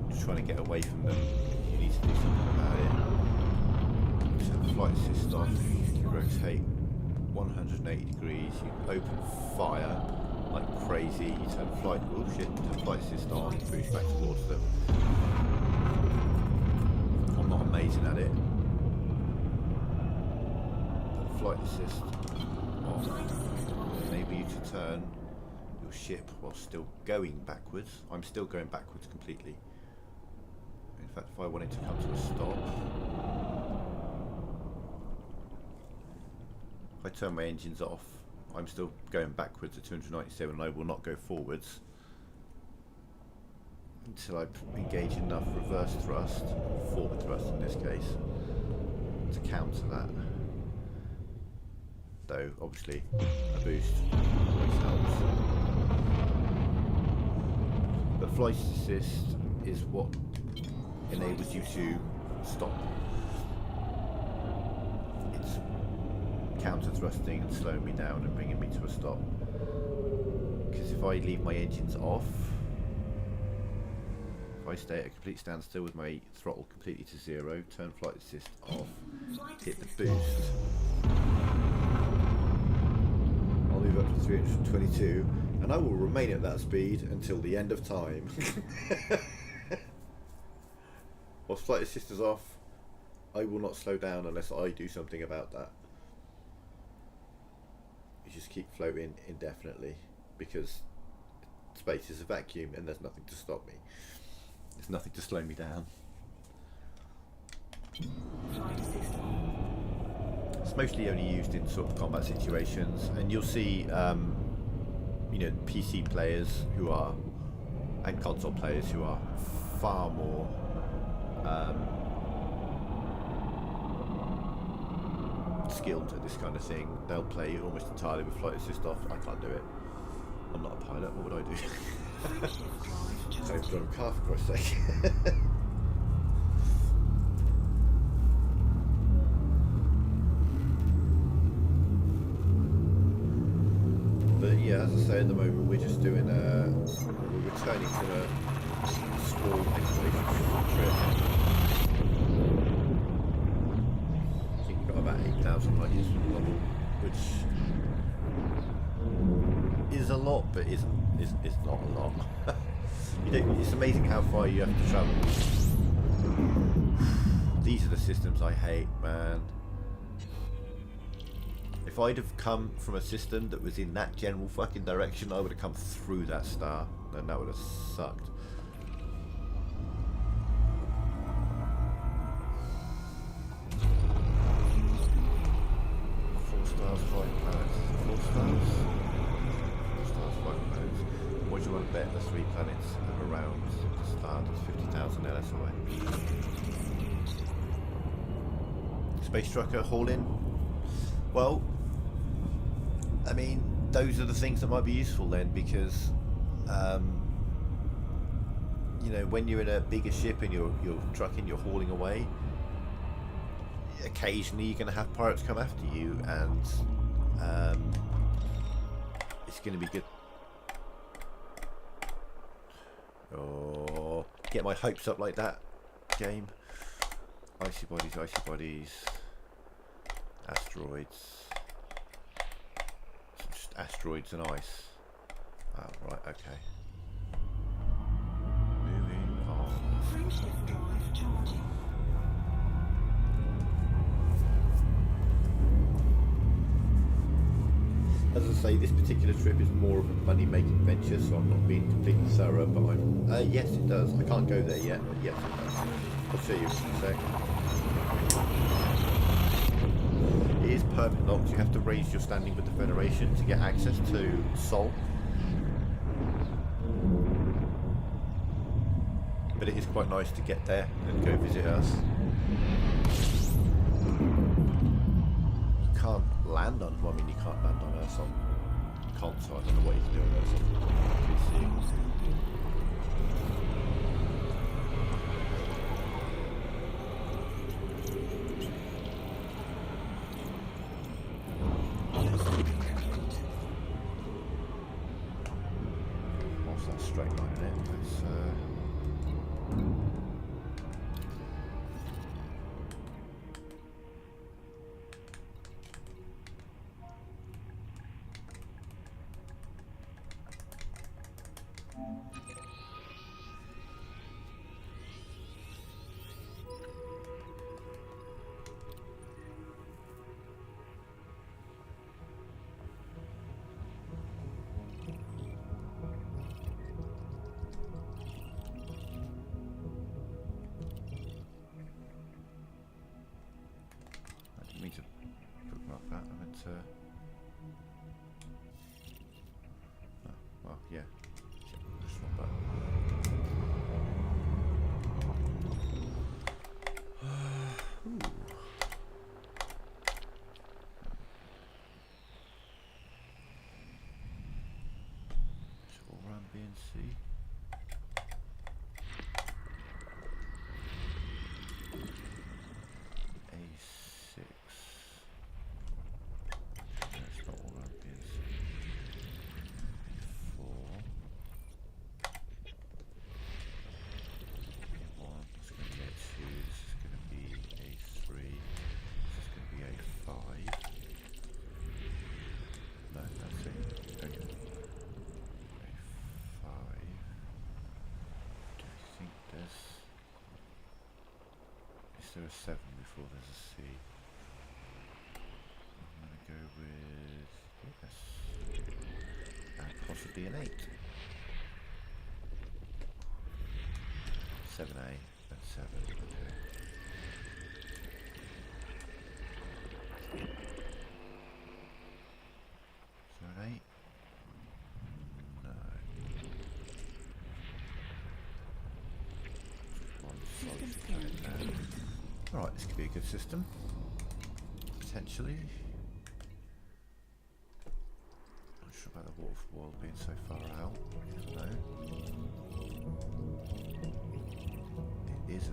You're trying to get away from them. You need to do something about it. Turn flight assist off. You rotate 180 degrees. You open fire like crazy. You turn flight assist on. Boost back towards them. I'm not amazing at it. Flight assist off, enable you to turn your ship while still going backwards. I'm still going backwards completely. In fact, if I wanted to come to a stop, if I turn my engines off, I'm still going backwards at 297 and I will not go forwards until I engage enough reverse thrust, or forward thrust in this case, to counter that. Though obviously a boost always helps. But flight assist is what enables you to stop. It's counter thrusting and slowing me down and bringing me to a stop. Because if I leave my engines off, if I stay at a complete standstill with my throttle completely to 0, turn flight assist off, hit the boost, move up to 322, and I will remain at that speed until the end of time. Whilst flight assist is off, I will not slow down unless I do something about that. You just keep floating indefinitely because space is a vacuum and there's nothing to stop me. There's nothing to slow me down. Flight assist on. It's mostly only used in sort of combat situations, and you'll see, PC players who are and console players who are far more skilled at this kind of thing, they'll play almost entirely with flight assist off. I can't do it. I'm not a pilot. What would I do? Same drive a car, for Christ's sake. But yeah, as I say, at the moment we're just doing we're returning from a small exploration trip. I think we've got about 8,000 light years from the level, which is a lot, but it's not a lot. It's amazing how far you have to travel. These are the systems I hate, man. If I'd have come from a system that was in that general fucking direction, I would have come through that star, and that would have sucked. Four stars, 5 planets. 4 stars? 4 stars, 5 planets. What do you want to bet the 3 planets are around the star that's 50,000 LS away? Space trucker haul in? Well, I mean, those are the things that might be useful then, because you know, when you're in a bigger ship and you're trucking, you're hauling away, occasionally you're going to have pirates come after you, and it's going to be good. Oh, get my hopes up like that, game. Icy bodies, asteroids. Just asteroids and ice. Oh, right, okay. Moving on. Friendship drive charging. As I say, this particular trip is more of a money-making venture, so I'm not being completely thorough, but I'm... yes, it does. I can't go there yet, but yes, it does. I'll show you in a sec. It is permit locked. You have to raise your standing with the Federation to get access to Sol. But it is quite nice to get there and go visit us. You can't land on... Well, I mean, you can't land on Earth on console. I don't know what you can do on Earth on PC. What's that straight line in it? That's, I didn't mean to bookmark that. I meant to... Oh, well, yeah. Just one button. Ooh. So we'll run B and C. A6. That's not all run B and C. A4. A1. That's going to be A2. This is going to be A3. This is going to be A5. No, that's it. Okay. A5. Do you think there's... Is there a 7 before there's a C? I'm going to go with... Yes. And possibly an 8. 7A and 7. Okay. So an 8? No. good system, potentially. Not sure about the waterfall being so far out. No. It is a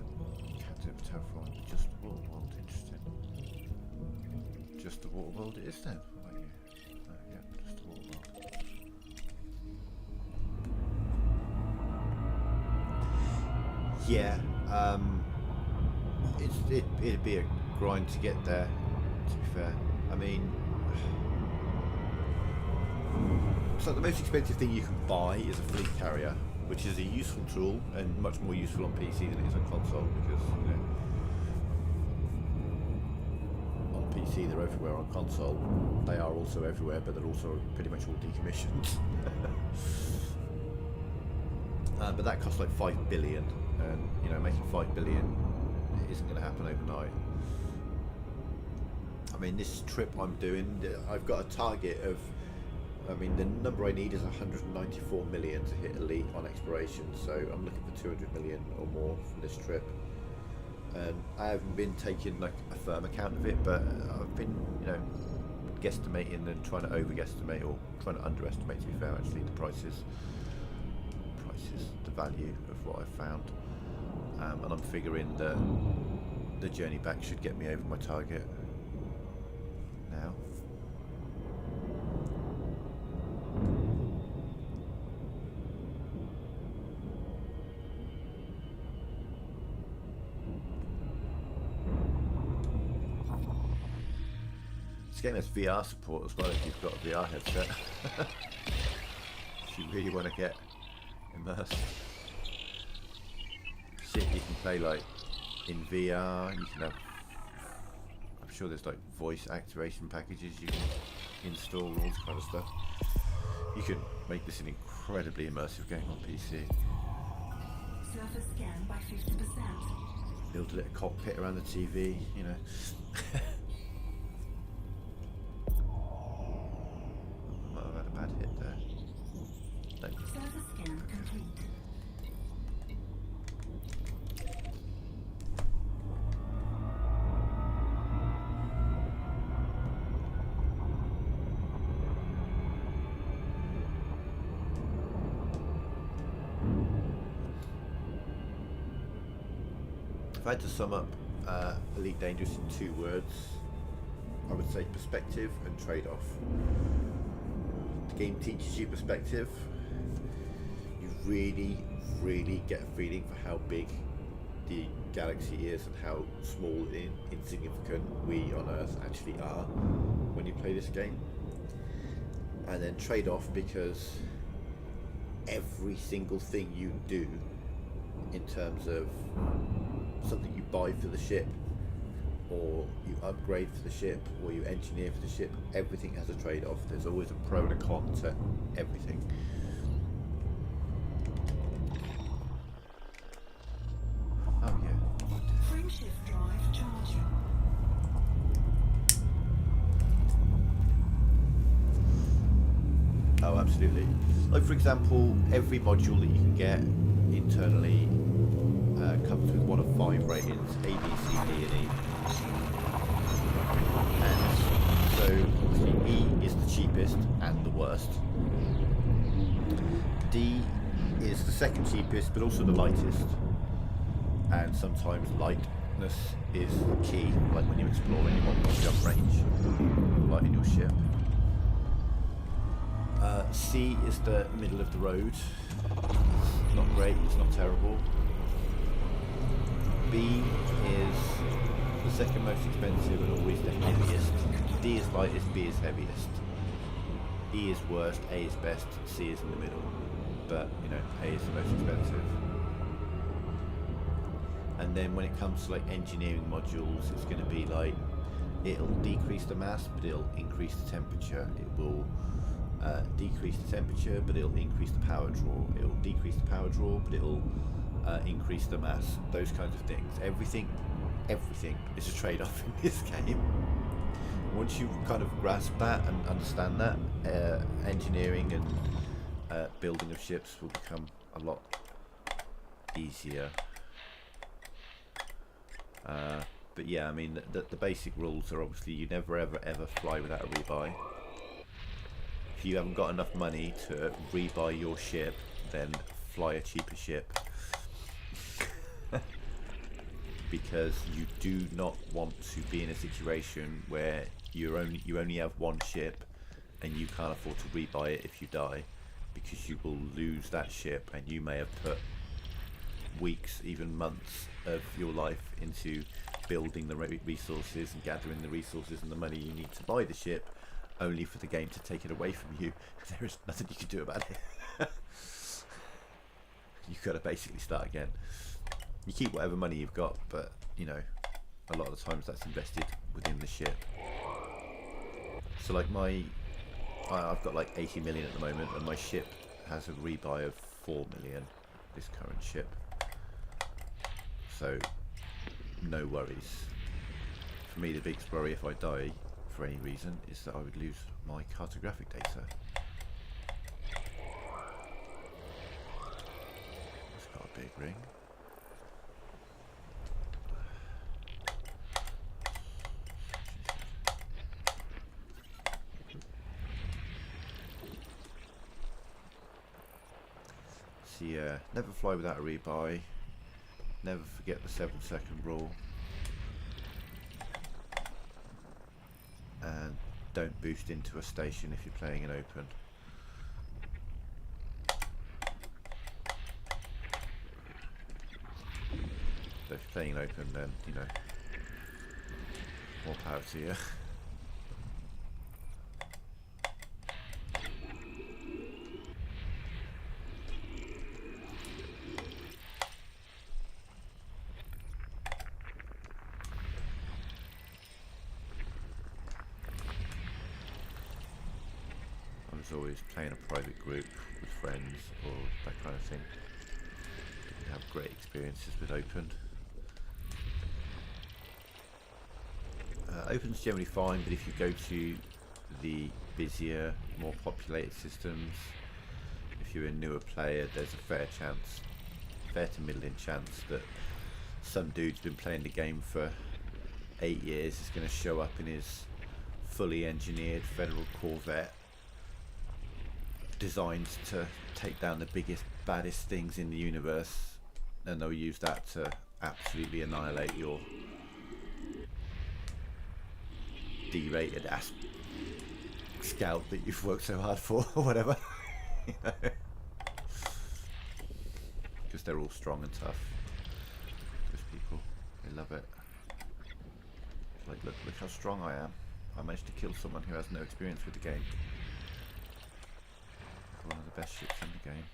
captive terraform, just the water world. Interesting. Just the water world it is then. Oh, yeah, just the water world. Yeah, it'd be a grind to get there, to be fair. I mean, it's like the most expensive thing you can buy is a fleet carrier, which is a useful tool and much more useful on PC than it is on console, because, you know, on PC they're everywhere, on console they are also everywhere, but they're also pretty much all decommissioned. But that costs like 5 billion, and you know, making 5 billion isn't going to happen overnight. I mean, this trip I'm doing, I've got a target of, I mean, the number I need is 194 million to hit elite on exploration, so I'm looking for 200 million or more from this trip. And I haven't been taking like a firm account of it, but I've been, you know, guesstimating and trying to over-guesstimate, or trying to underestimate, to be fair, actually, the prices, the value of what I've found. And I'm figuring that the journey back should get me over my target now. This game has VR support as well if you've got a VR headset. If you really want to get immersed. Shit, you can play like in VR, you can have, I'm sure there's like voice activation packages you can install, all this kind of stuff. You can make this an incredibly immersive game on PC. Surface scan by 50%. Build a little cockpit around the TV, you know. Might have had a bad hit there. No. Surface scan complete. If I had to sum up Elite Dangerous in 2 words, I would say perspective and trade-off. The game teaches you perspective. You really get a feeling for how big the galaxy is and how small and insignificant we on Earth actually are when you play this game. And then trade-off, because every single thing you do in terms of something you buy for the ship, or you upgrade for the ship, or you engineer for the ship, everything has a trade-off. There's always a pro and a con to everything. Oh yeah. Frameshift drive charging. Oh, absolutely. Like, for example, every module that you can get internally comes with one of 5 ratings: A, B, C, D, and E. And so, obviously, E is the cheapest and the worst. D is the second cheapest, but also the lightest. And sometimes lightness is key, like when you explore and you want more jump range, light in your ship. C is the middle of the road. It's not great, it's not terrible. B is the second most expensive and always the heaviest. D is lightest, B is heaviest. E is worst, A is best, C is in the middle. But, you know, A is the most expensive. And then when it comes to like engineering modules, it's going to be like, it'll decrease the mass, but it'll increase the temperature. It will decrease the temperature, but it'll increase the power draw. It'll decrease the power draw, but it'll increase the mass. Those kinds of things. Everything is a trade-off in this game. Once you kind of grasp that and understand that, engineering and building of ships will become a lot easier. But yeah, I mean, the basic rules are obviously you never ever fly without a rebuy. If you haven't got enough money to rebuy your ship, then fly a cheaper ship. Because you do not want to be in a situation where you only have one ship and you can't afford to rebuy it if you die, because you will lose that ship and you may have put weeks, even months of your life into building the resources and gathering the resources and the money you need to buy the ship, only for the game to take it away from you. There is nothing you can do about it. You've got to basically start again. You keep whatever money you've got, but you know, a lot of the times that's invested within the ship. So like I've got like 80 million at the moment, and my ship has a rebuy of 4 million, this current ship. So no worries. For me, the biggest worry if I die for any reason is that I would lose my cartographic data. It's got a big ring. So yeah, never fly without a rebuy. Never forget the 7-second rule. And don't boost into a station if you're playing an open. So if you're playing an open, then, you know, more power to you. Always playing a private group with friends or that kind of thing. Didn't have great experiences with open. Open's generally fine, but if you go to the busier, more populated systems, if you're a newer player, there's a fair to middling chance that some dude's been playing the game for 8 years is going to show up in his fully engineered Federal Corvette designed to take down the biggest, baddest things in the universe, and they'll use that to absolutely annihilate your D-rated ass scout that you've worked so hard for, or whatever. Because they're all strong and tough. Those people, they love it. It's like, look how strong I am. I managed to kill someone who has no experience with the game. One of the best ships in the game.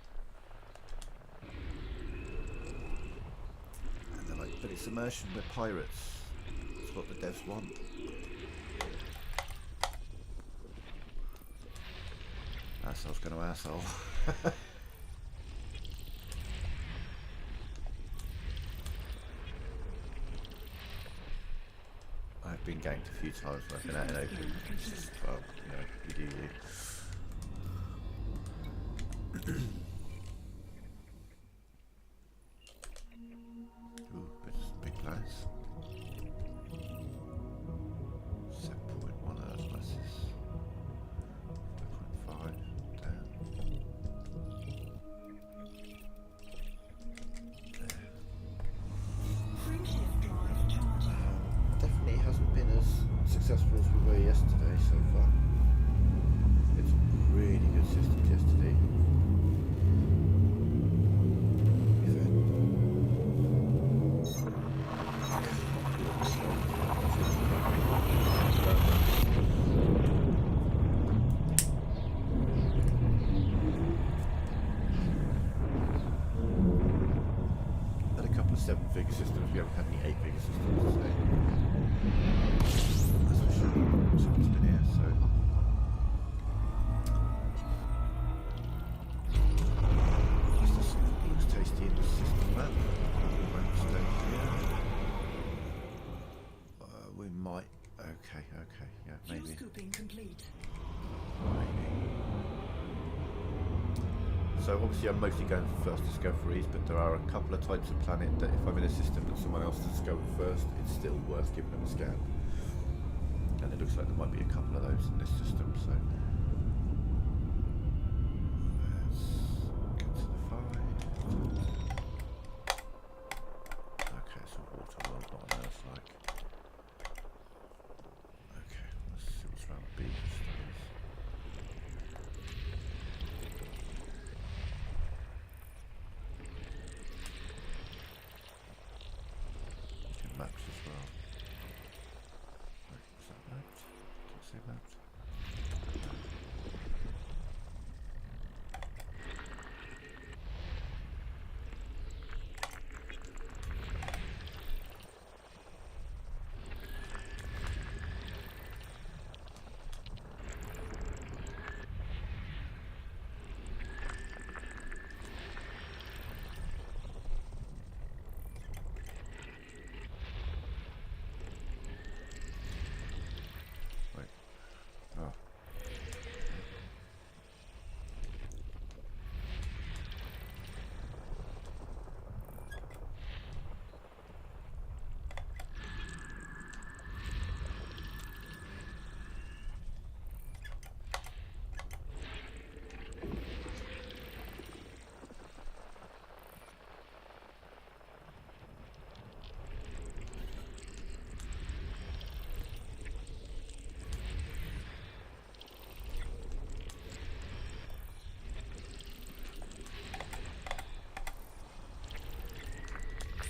And they're like, but it's immersion, we're pirates. That's what the devs want. Asshole's gonna asshole. I've been ganked a few times when I've been out in open. It's just, well, you know, you do you. Ooh, but some big plans. 7.1 Earth versus 5.5 down. There. Friendship drive charging. Definitely hasn't been as successful as we were yesterday so far. It's a really good system yesterday. Had a couple of 7-figure systems. We haven't had any 8-figure systems today. That's for sure. Someone's been here, so. Looks tasty in the system map. Won't stay here. We might. Okay, yeah, Fuel maybe. scooping complete. Maybe. So obviously I'm mostly going for first discoveries, but there are a couple of types of planet that if I'm in a system that someone else has discovered first, it's still worth giving them a scan. And it looks like there might be a couple of those in this system, so let's get to the fight. Okay, so water world, what on earth like. Okay, let's see what's around the beach. Maps as well. Wait, was that mapped? Did it say mapped? Wait. Oh.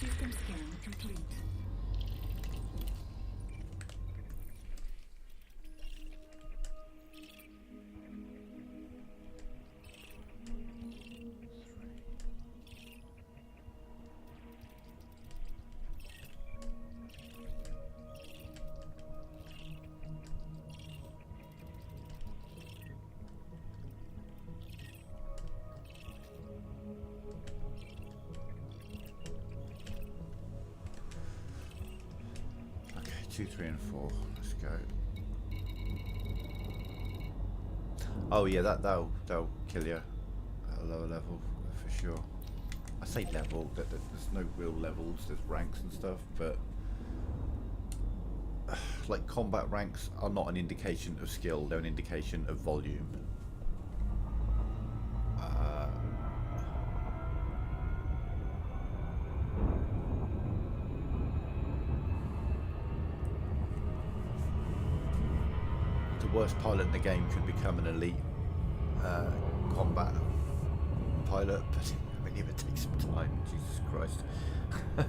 System scan complete. Okay, 2, 3, and 4. Let's go. Oh yeah, that'll kill you at a lower level for sure. I say level, there's no real levels. There's ranks and stuff, but like combat ranks are not an indication of skill; they're an indication of volume. The worst pilot in the game could become an elite combat pilot, but I mean, it would take some time. Jesus Christ. But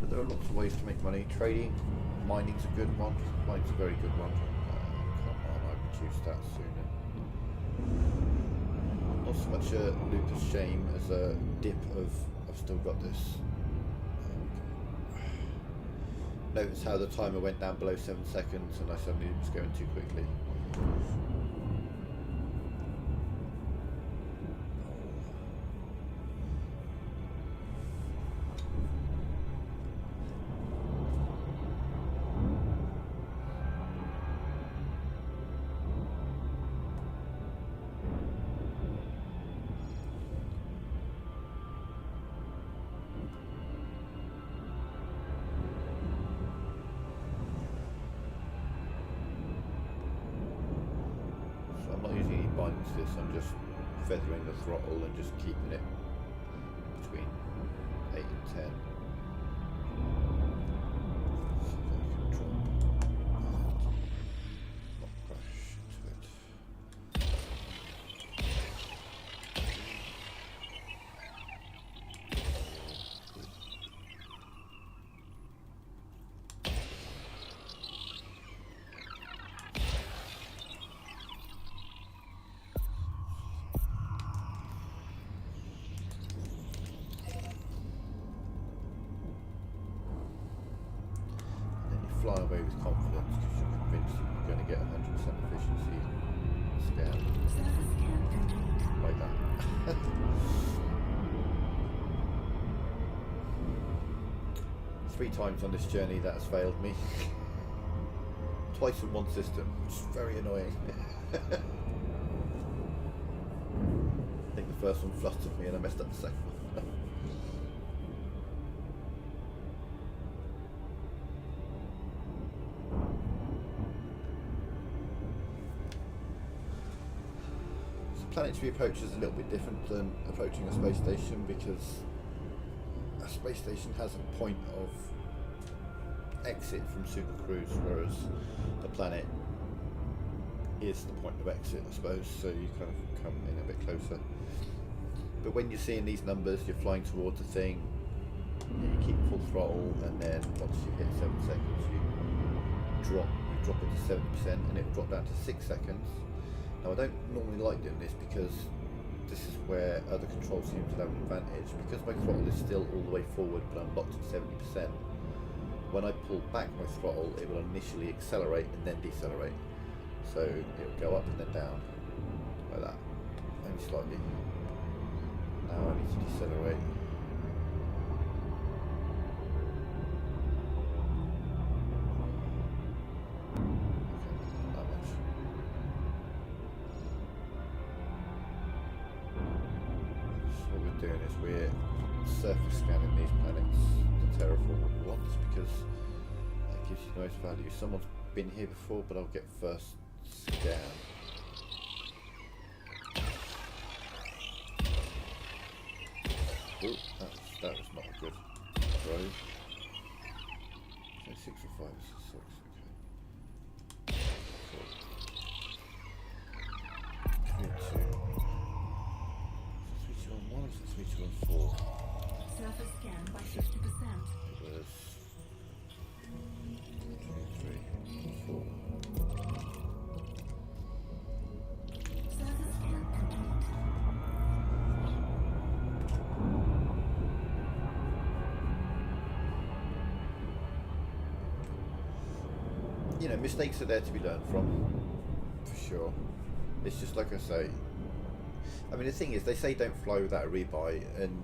there are lots of ways to make money. Trading, mining's a good one. Mining's a very good one. Come on, I reduced that sooner. Not so much a lupus shame as a dip of I've still got this. Notice how the timer went down below 7 seconds and I suddenly was going too quickly. This, I'm just feathering the throttle and just keeping it between 8 and 10. So that I can drop and not crash into it. Fly away with confidence because you're convinced that you're going to get 100% efficiency scan Surface scan complete. like that. 3 times on this journey that has failed me. Twice in one system. It's very annoying. I think the first one flustered me and I messed up the second one. Planetary approach is a little bit different than approaching a space station, because a space station has a point of exit from Super Cruise, whereas the planet is the point of exit, I suppose, so you kind of come in a bit closer. But when you're seeing these numbers, you're flying towards a thing, you keep full throttle, and then once you hit 7 seconds, you drop it to 70%, and it will drop down to 6 seconds. Now, I don't normally like doing this because this is where other controls seem to have an advantage. Because my throttle is still all the way forward but I'm locked at 70%, when I pull back my throttle it will initially accelerate and then decelerate. So it will go up and then down, like that, only slightly. Now I need to decelerate. Doing is we're surface scanning these planets, the terraformed ones, because that gives you the most value. Someone's been here before, but I'll get first scan. Oh, that was not a good throw. So 6 or 5 is 6, okay. Cool. 3, 2. 3, 2, 1, 3, 2, 4. Surface scan by 50%. It was 3, 4. Surface scan complete. You know, mistakes are there to be learned from, for sure. It's just like I say. I mean, the thing is, they say don't fly without a rebuy, and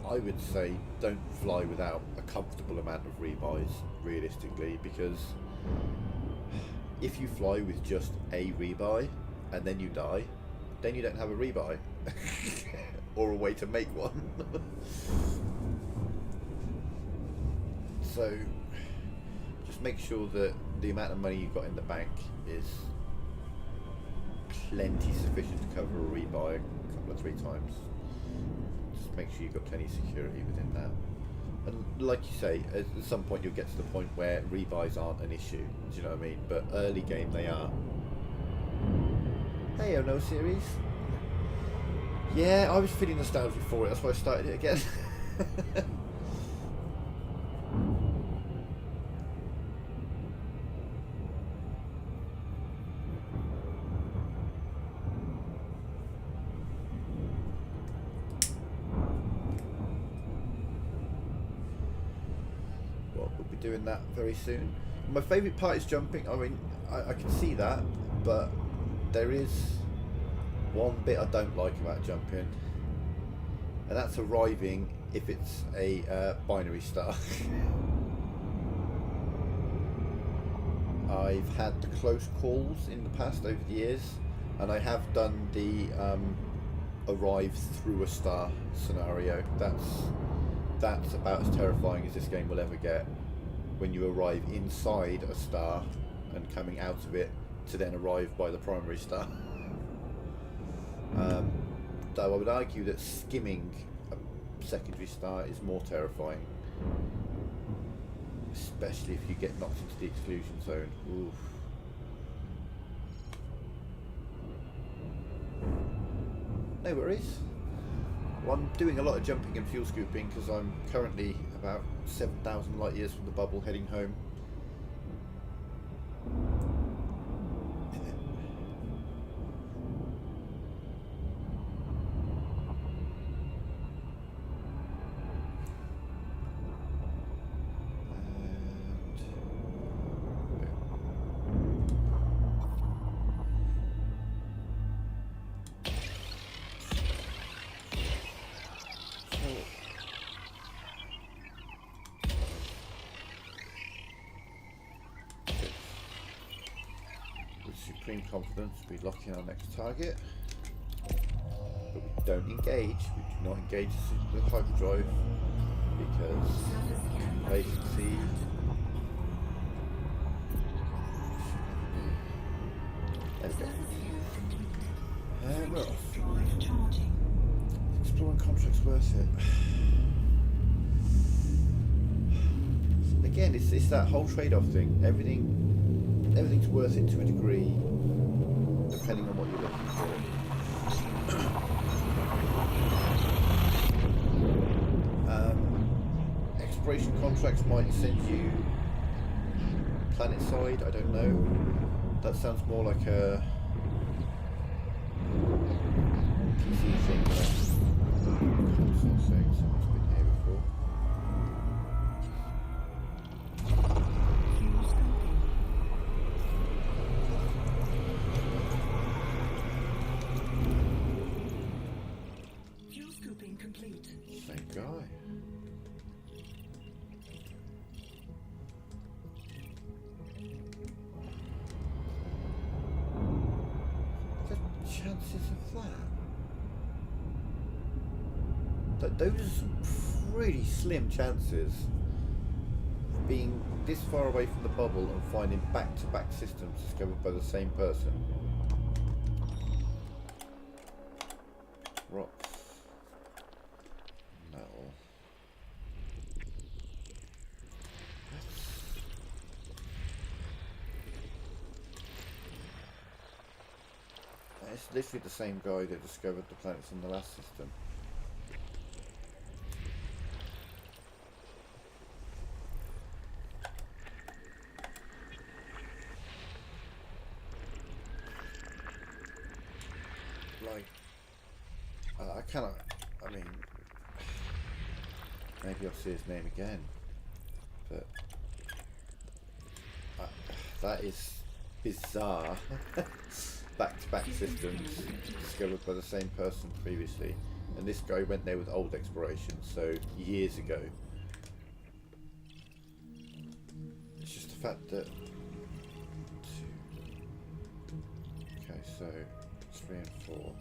I would say don't fly without a comfortable amount of rebuys, realistically, because if you fly with just a rebuy and then you die, then you don't have a rebuy or a way to make one. So just make sure that the amount of money you've got in the bank is plenty sufficient to cover a rebuy a couple of 3 times. Just make sure you've got plenty of security within that. And like you say, at some point you'll get to the point where rebuys aren't an issue, do you know what I mean? But early game they are. Hey, oh no series. Yeah, I was feeling nostalgic for it, that's why I started it again. Doing that very soon. My favourite part is jumping. I mean, I can see that, but there is one bit I don't like about jumping, and that's arriving if it's a binary star. I've had the close calls in the past over the years, and I have done the arrive through a star scenario. That's about as terrifying as this game will ever get. When you arrive inside a star and coming out of it to then arrive by the primary star. Though I would argue that skimming a secondary star is more terrifying, especially if you get knocked into the exclusion zone. Oof. No worries. Well, I'm doing a lot of jumping and fuel scooping because I'm currently about 7,000 light years from the bubble heading home. supreme confidence, we lock in our next target, but we don't engage. We do not engage the hyperdrive because Surface scan by latency. There we go. Surface scan completed. We're off. Droid charging. Exploring contracts worth it. Again, it's that whole trade-off thing. Everything's worth it to a degree, depending on what you're looking for. Exploration contracts might send you planet side. I don't know. That sounds more like a PC thing. Console thing. Someone's been here before. Fuel scoping. Fuel scooping complete. Same guy. The chances of that? Those are some pretty slim chances of being this far away from the bubble and finding back-to-back systems discovered by the same person. Rocks. Metal. It's literally the same guy that discovered the planets in the last system. Like, I cannot, I mean, maybe I'll see his name again, but that is bizarre. Back-to-back systems discovered by the same person previously, and this guy went there with old exploration, so years ago. It's just the fact that okay, so 3 and 4.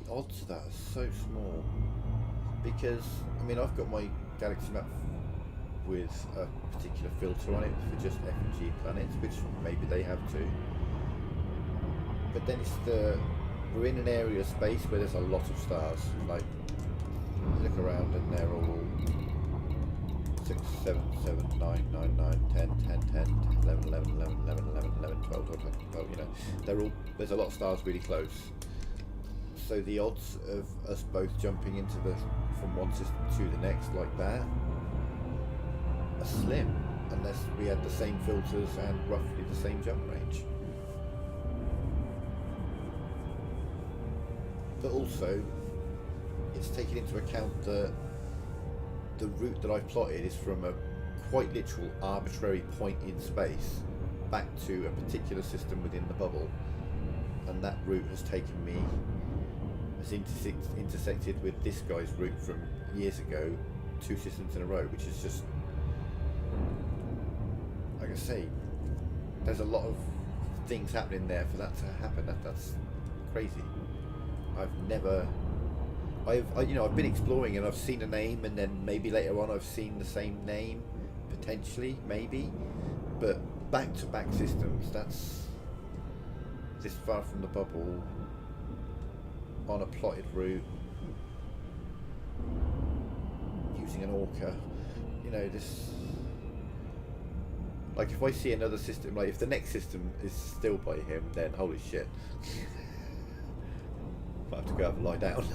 The odds of that are so small because I mean I've got my galaxy map with a particular filter on it for just F and G planets, which maybe they have too. But then we're in an area of space where there's a lot of stars. Like, you look around and they're all 6, 7, 7, 9, 9, 9, 10, 10, 10, 11, 11, 11, 11, 11, 11, 12, 12, 12, you know. There's a lot of stars really close. So the odds of us both jumping into from one system to the next like that are slim, unless we had the same filters and roughly the same jump range. But also, it's taken into account that the route that I've plotted is from a quite literal arbitrary point in space back to a particular system within the bubble, and that route has taken me, has intersected with this guy's route from years ago, 2 systems in a row, which is just, like I say, there's a lot of things happening there for that to happen. That's crazy. I've been exploring and I've seen a name, and then maybe later on I've seen the same name, potentially, maybe, but back-to-back systems, that's this far from the bubble, on a plotted route, using an orca, you know, this, like if I see another system, like if the next system is still by him, then holy shit. I have to go up and lie down.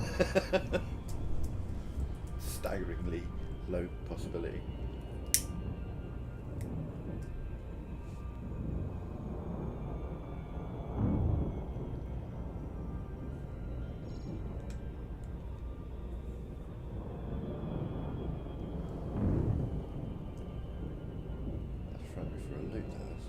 Staggeringly low possibility. That's front me for a loop, that is.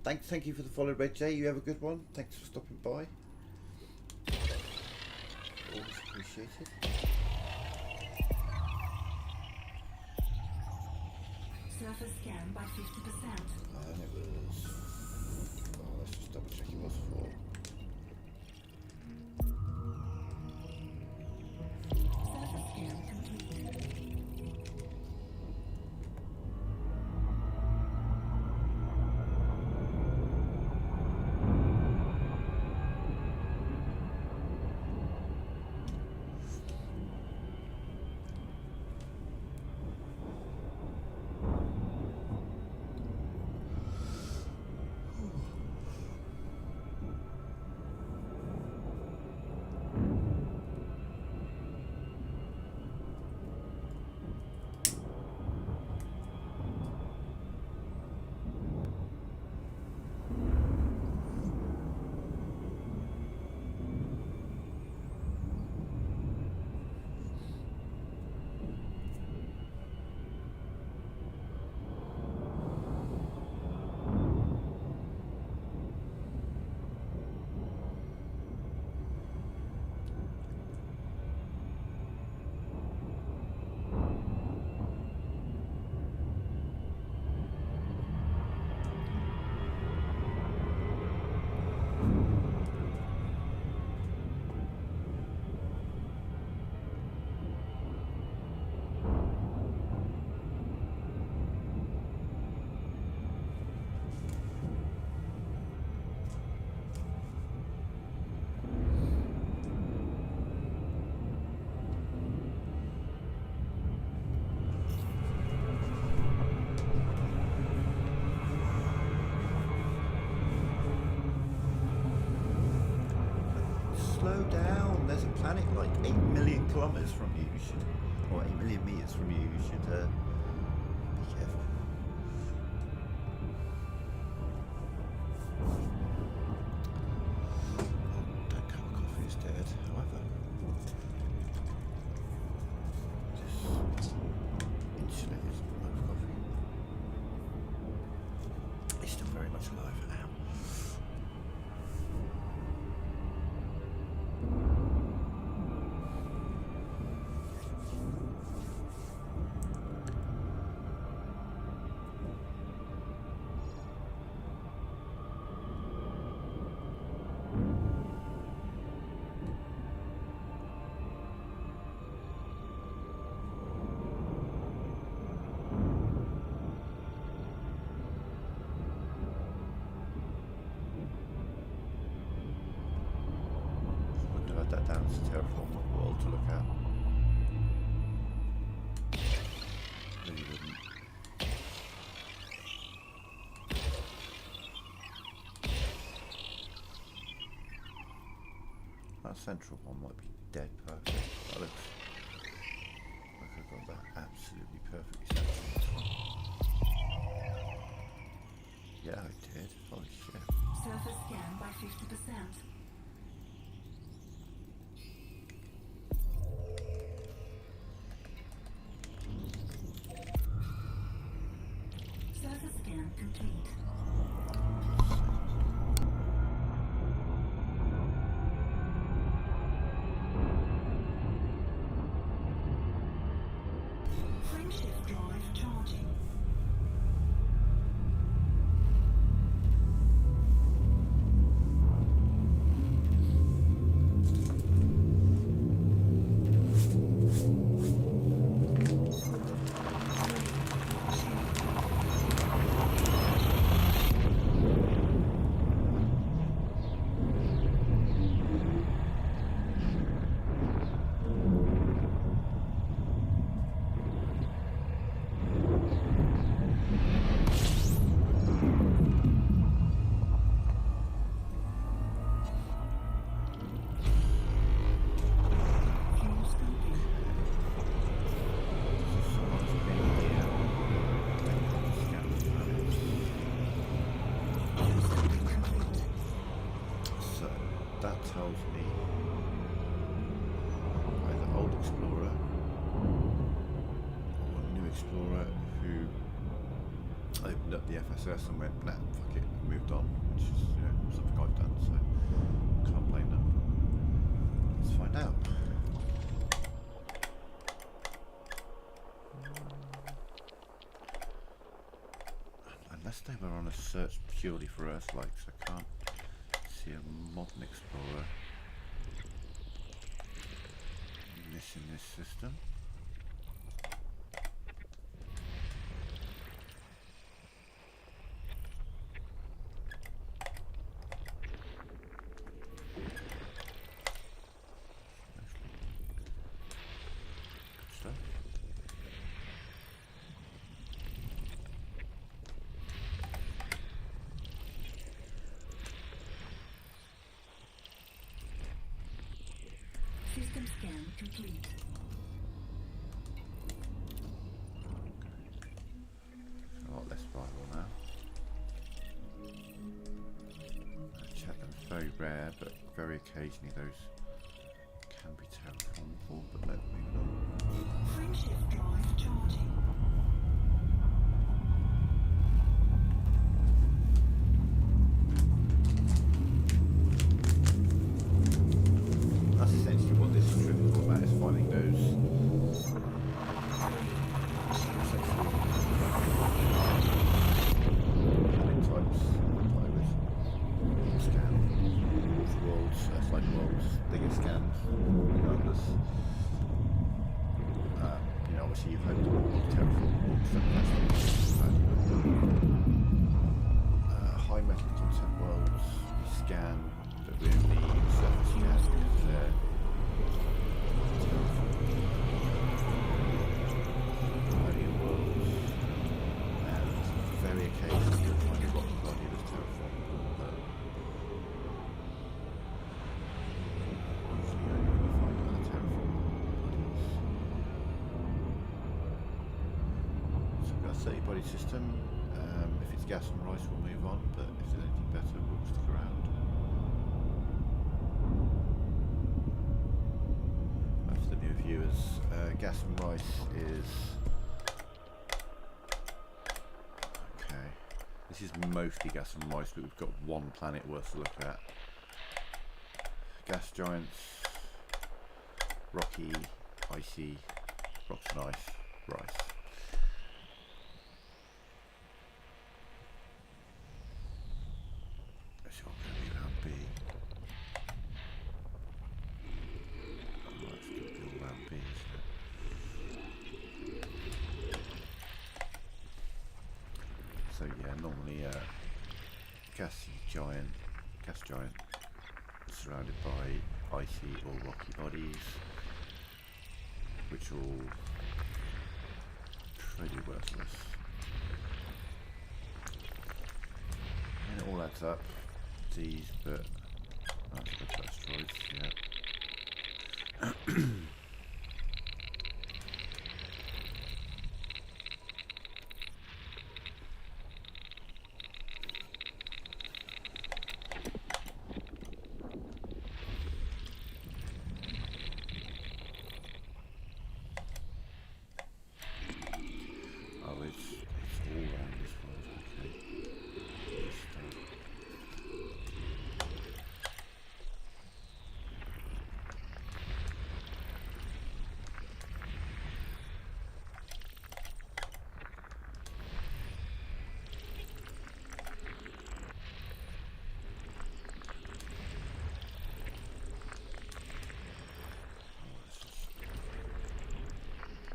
Thank you for the follow, Red J. You have a good one. Thanks for stopping by. Always appreciated. Surface scan by 50%. And it was. Oh, let's just double check it was 4. Surface scan complete. Slow down. There's a planet like 8 million kilometers from you. You should, or 8 million meters from you. You should be careful. That cup of coffee is dead. However, this insulated mug of coffee is still very much alive. Ow. That down to terraform world to look at. Really wouldn't. That central one might be dead perfect. That looks like I've got that absolutely perfectly central. Yeah, I did. Holy shit. Surface scan by 50%. Surface scan complete. Frameshift drive charging. tells me either old explorer or new explorer who opened up the FSS and went, nah, fuck it, moved on, which is something I've done, so can't blame them. Let's find out. Unless they were on a search purely for Earthlights, I can't see a modern explorer missing this system. System scan complete. A lot less viable now. Check them, very rare, but very occasionally those can be terraformable, but let's move on. Friendship drive charging. That's essentially what this trip is all about, is finding those planet types that I would scan. Worlds, Earth-like worlds, they get scanned regardless. Obviously you've had terraformable high metal content worlds we scan, but we only surface scan because they're alien worlds, and very occasionally you'll find a rocky body that's terraformable, but usually only when you find other terraformable bodies. So we've got a 30 body system. If it's gas and rice we'll move on, but if there's anything better we'll stick around. For the new viewers, gas and rice is... okay, this is mostly gas and rice, but we've got one planet worth to look at. Gas giants, rocky, icy, rocks and ice, rice. It's all going to be round B. Oh, it's going to be all round B, isn't it? So yeah, normally gas giant, surrounded by icy or rocky bodies, which are all pretty worthless. And it all adds up. These, but that's the asteroids, yeah. Oh, it's all around this world, okay.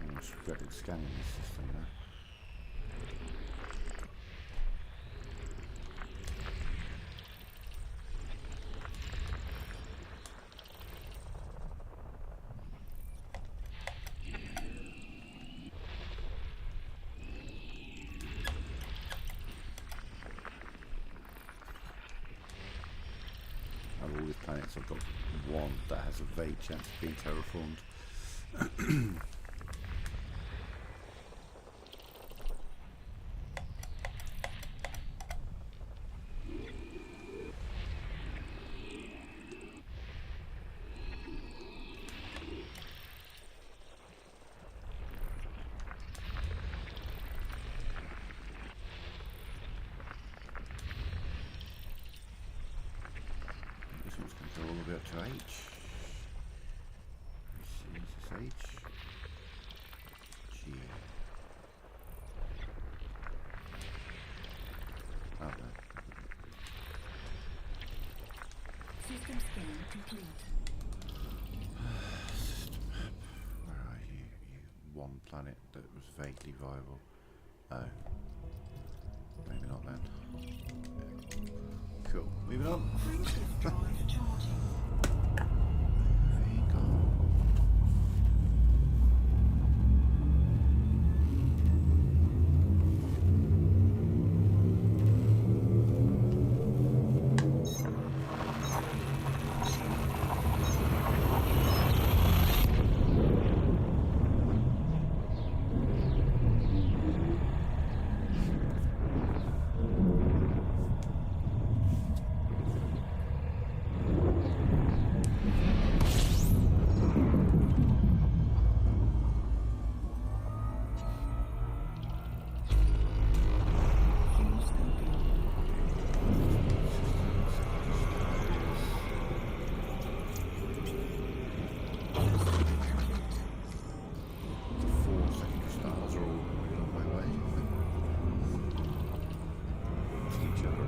Almost regretted scanning this system now. Out of all these planets, I've got one that has a vague chance of being terraformed. to H. C, is this H? G. Oh no. System scan complete. System map. Where are you? You one planet that was vaguely viable. Oh. Maybe not then. Cool. Moving on. Friendship drive charging. Moving on. Fuel scoping. The 4 secondary stars are all moving on my way. To each other.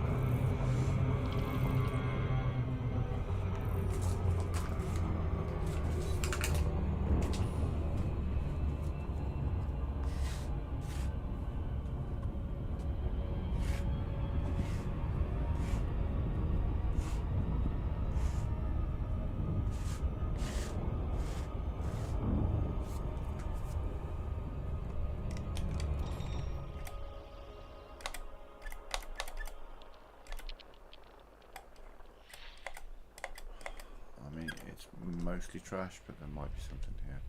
I mean, it's mostly trash, but there might be something here.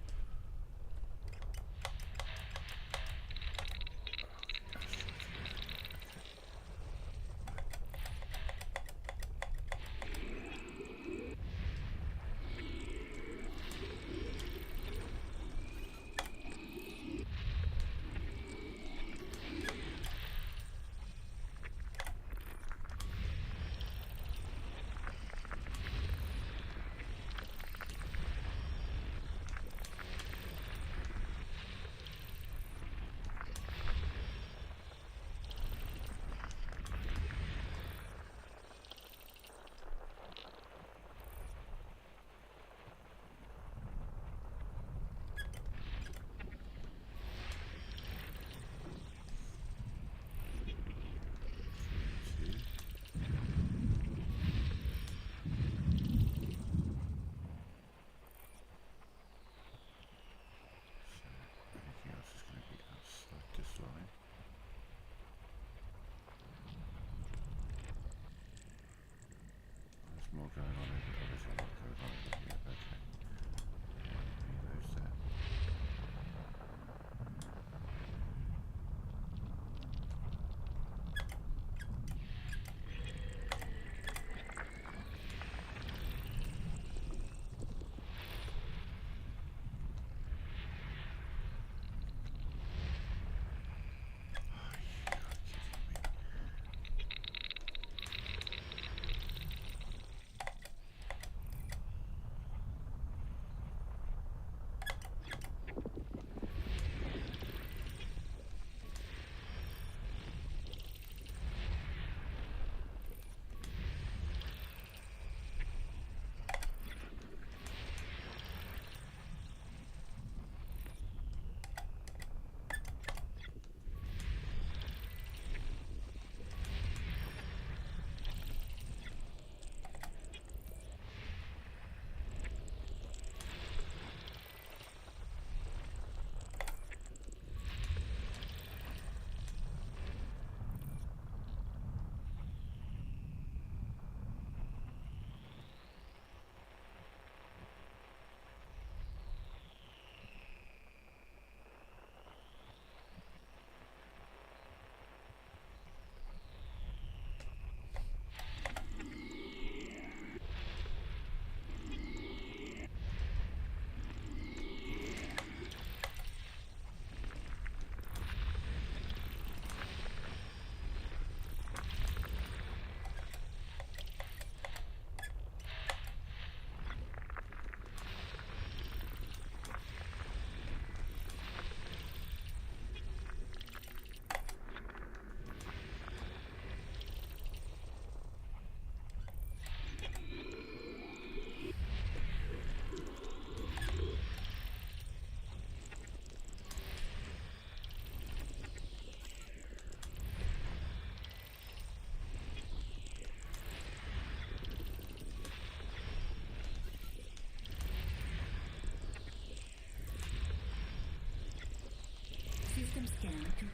Anything else is going to be outside this line. There's more going on over there. There's a lot going on over here. Okay. Those there.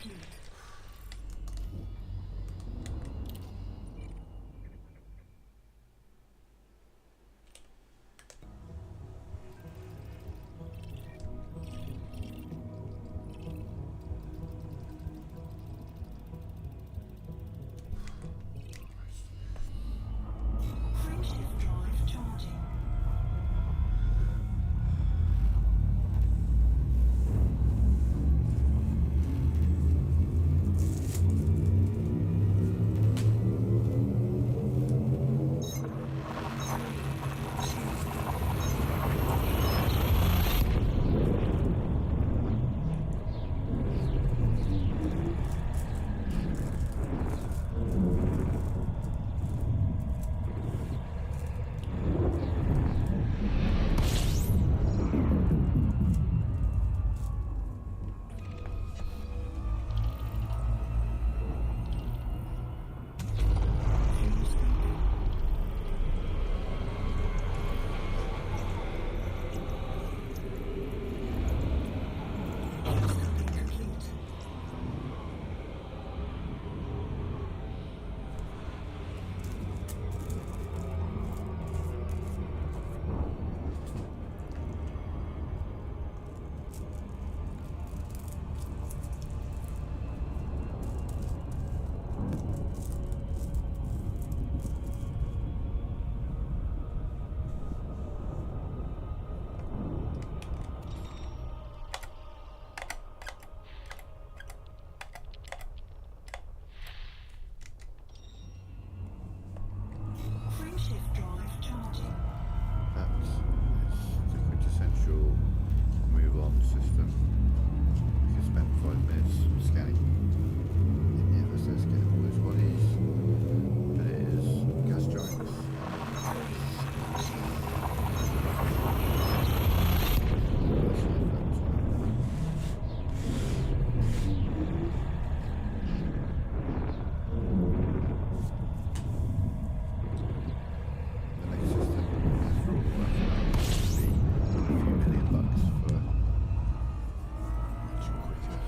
complete. Frameshift drive charging. Frameshift drive charging. That's the quintessential move on system. We could spend 5 minutes scanning in the other says getting all those bodies. But it is gas giants. The next system is for all the work now. A few million bucks for much quicker.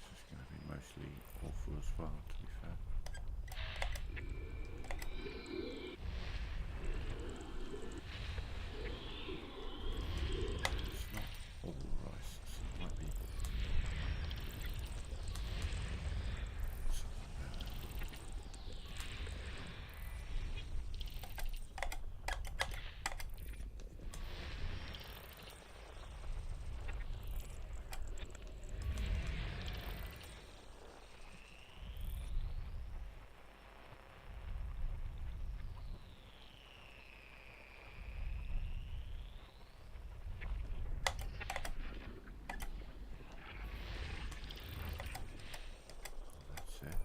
This is going to be mostly awful as well, to be fair. It's not all rice, so it might be something better. That's it.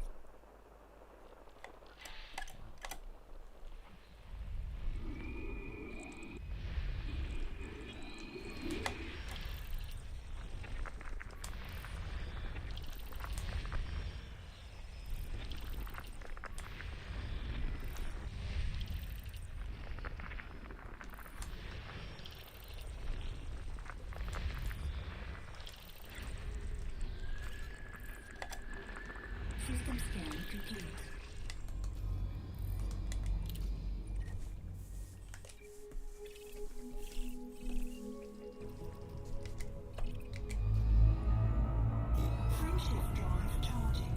System scan complete. Frameshift drive charging.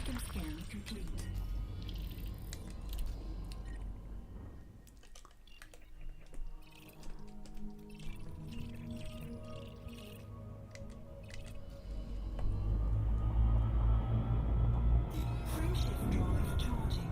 System scan complete. Frameshift drive charging.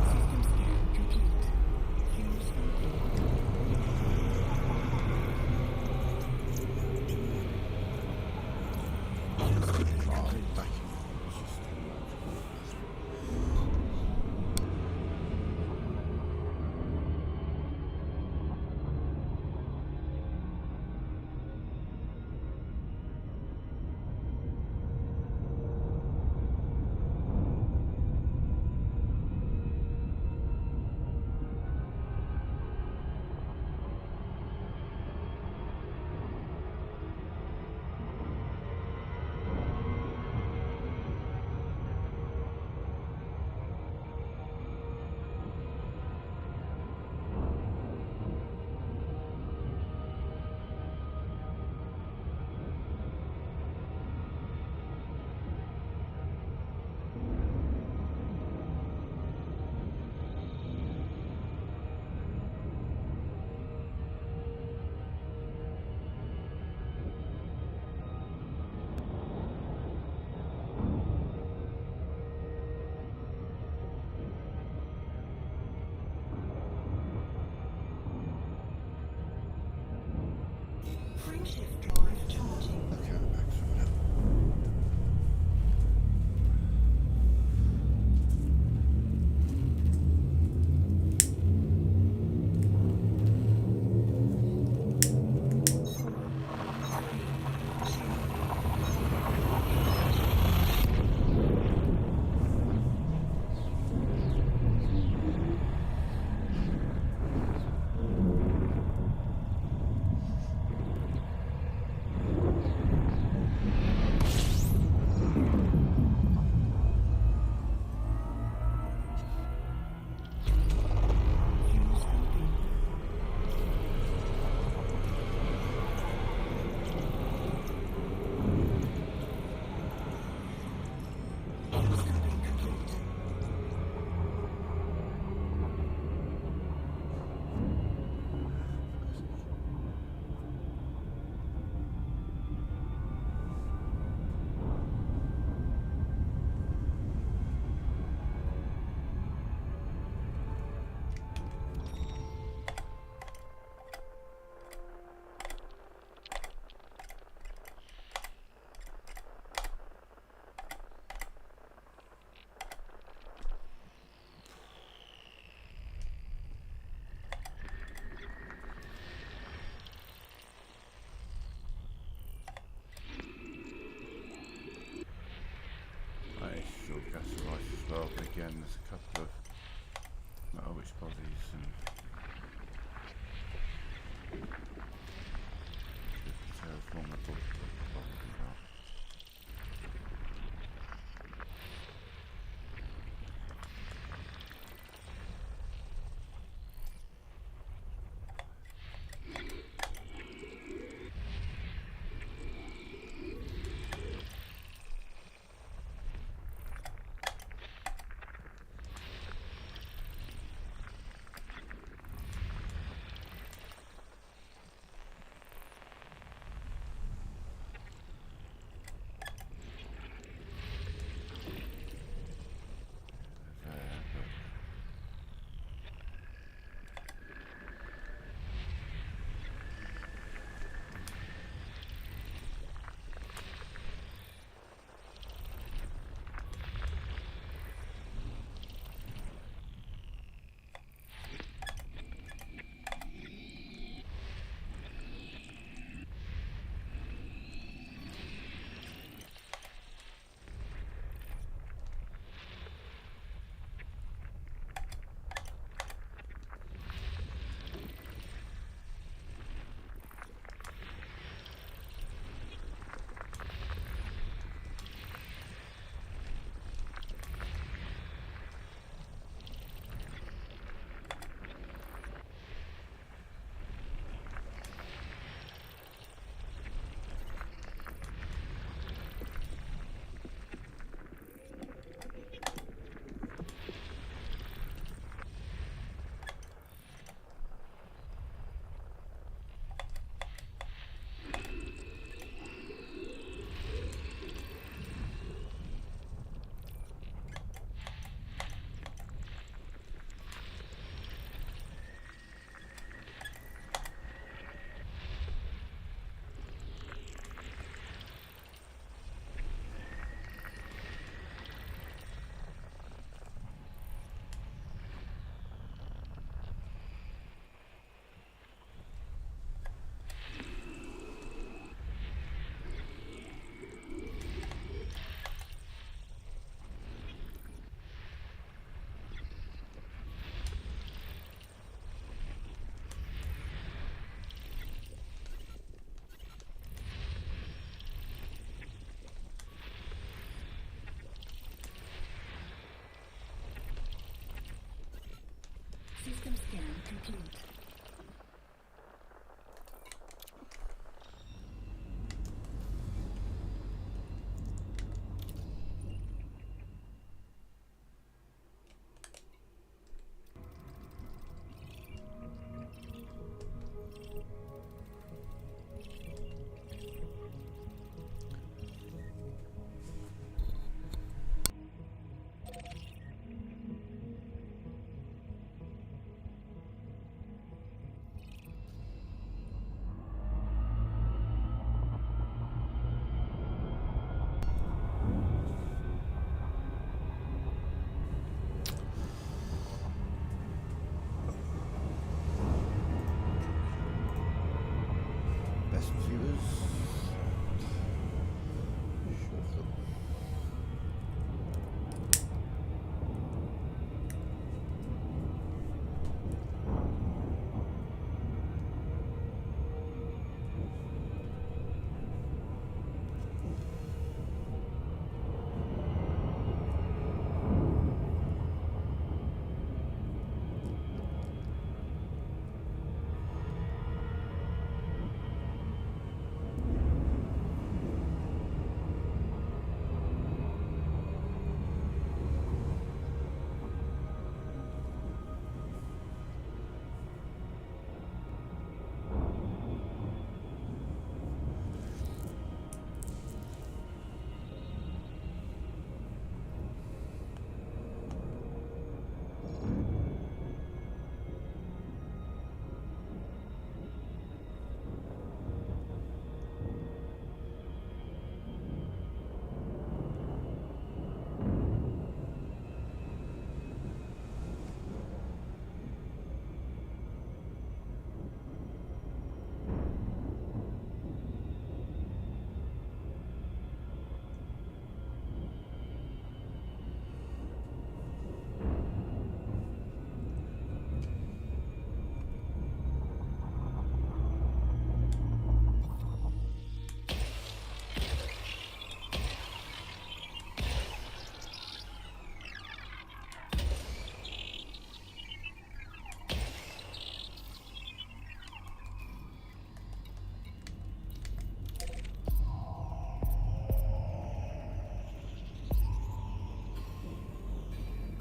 System scan complete. Fuels full. Frameshift drive charging. Okay, I'm back to it now. complete. Best viewers. Shuffle.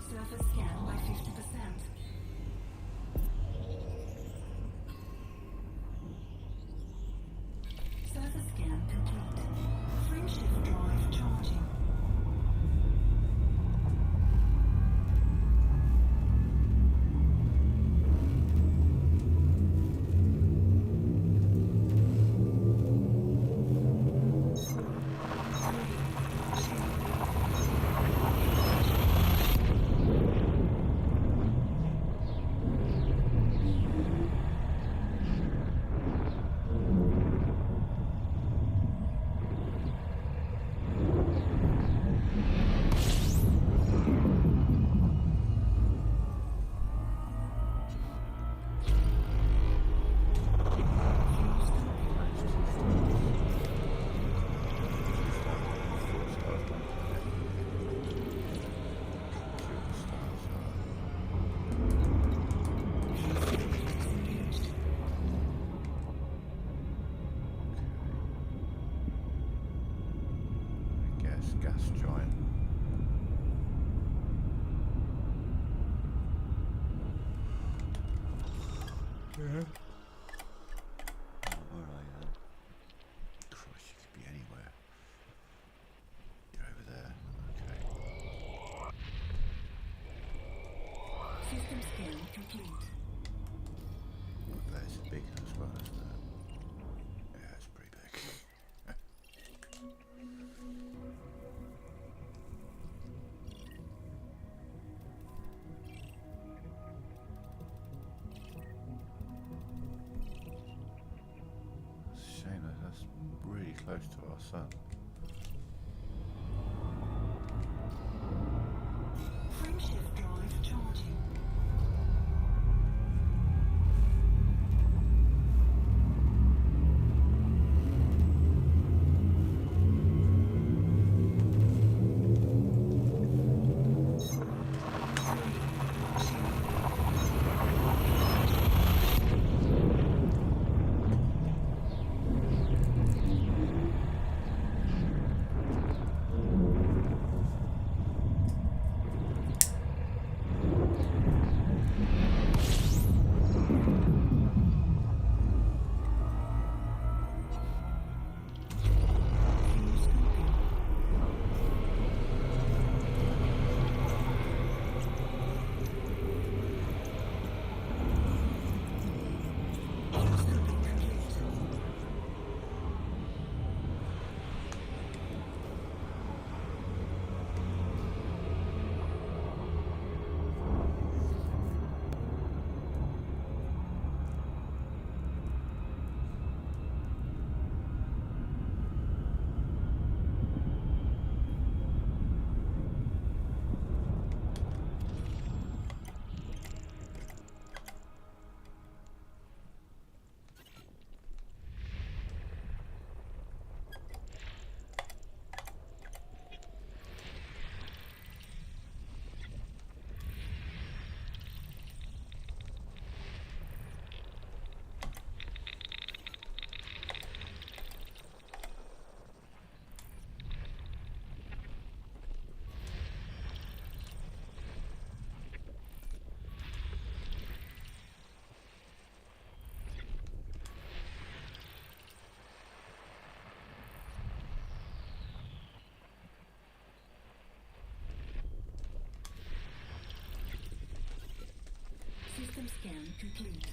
Surface scan by 50%. Surface scan complete. Frameshift drive charging. Gas giant. Where are you? Christ, you could be anywhere. You're over there. Okay. System scan complete. That's big as well, isn't it? Yeah, it's pretty big. Shame that's really close to our sun. Frameshift drive charging. complete.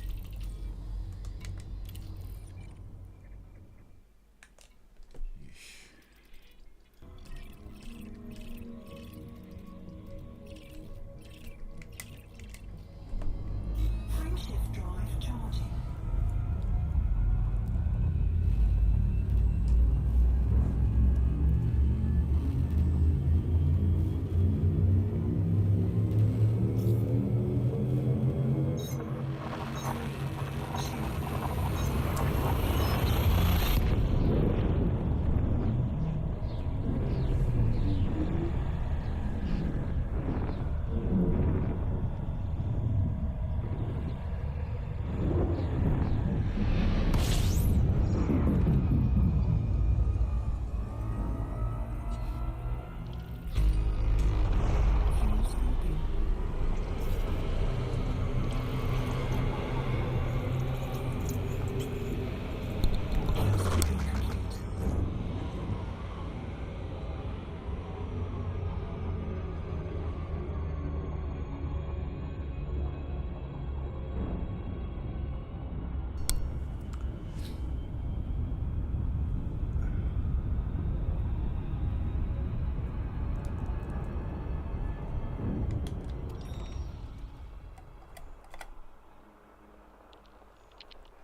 Frameshift drive charging. Fuel scoping. Circuitry complete.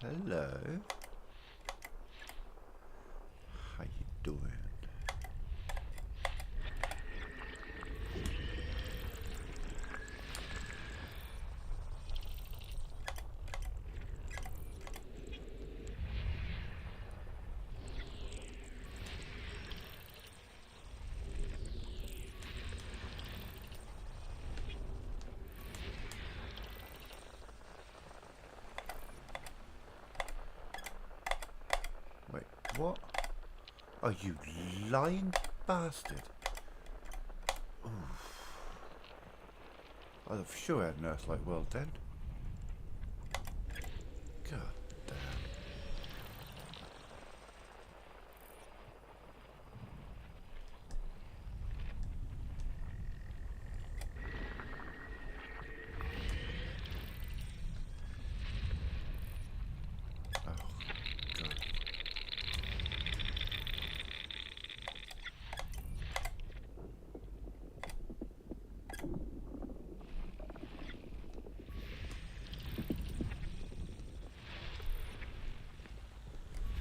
Hello. How you doing? Wait, what? Oh, you lying bastard. Oof. I'm sure I had an Earth-like world then. God damn. Oh, God.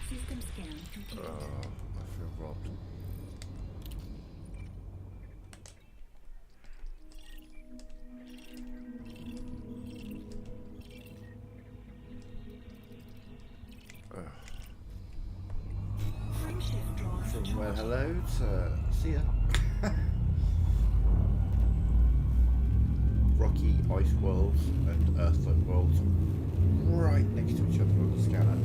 System scan complete. Oh, I feel robbed. Frameshift drive From well, charging. hello to see ya. Rocky ice worlds and Earth-like worlds right next to each other on the scanner.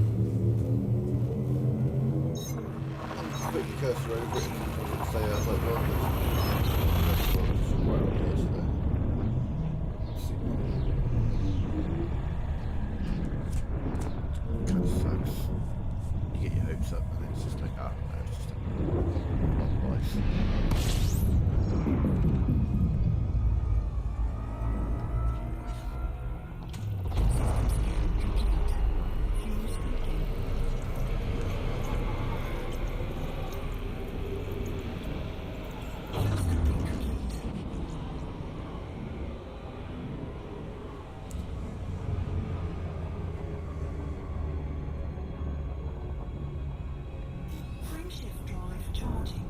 Put your cursor over it and say Earth-like world. Earth-like world is right on the edge there. See. Kind of sucks. You get your hopes up and then it's just like, ah, no, it's just a lot of ice. System scan complete. Fuel scoping. Fuel scoping complete. Frameshift drive charging.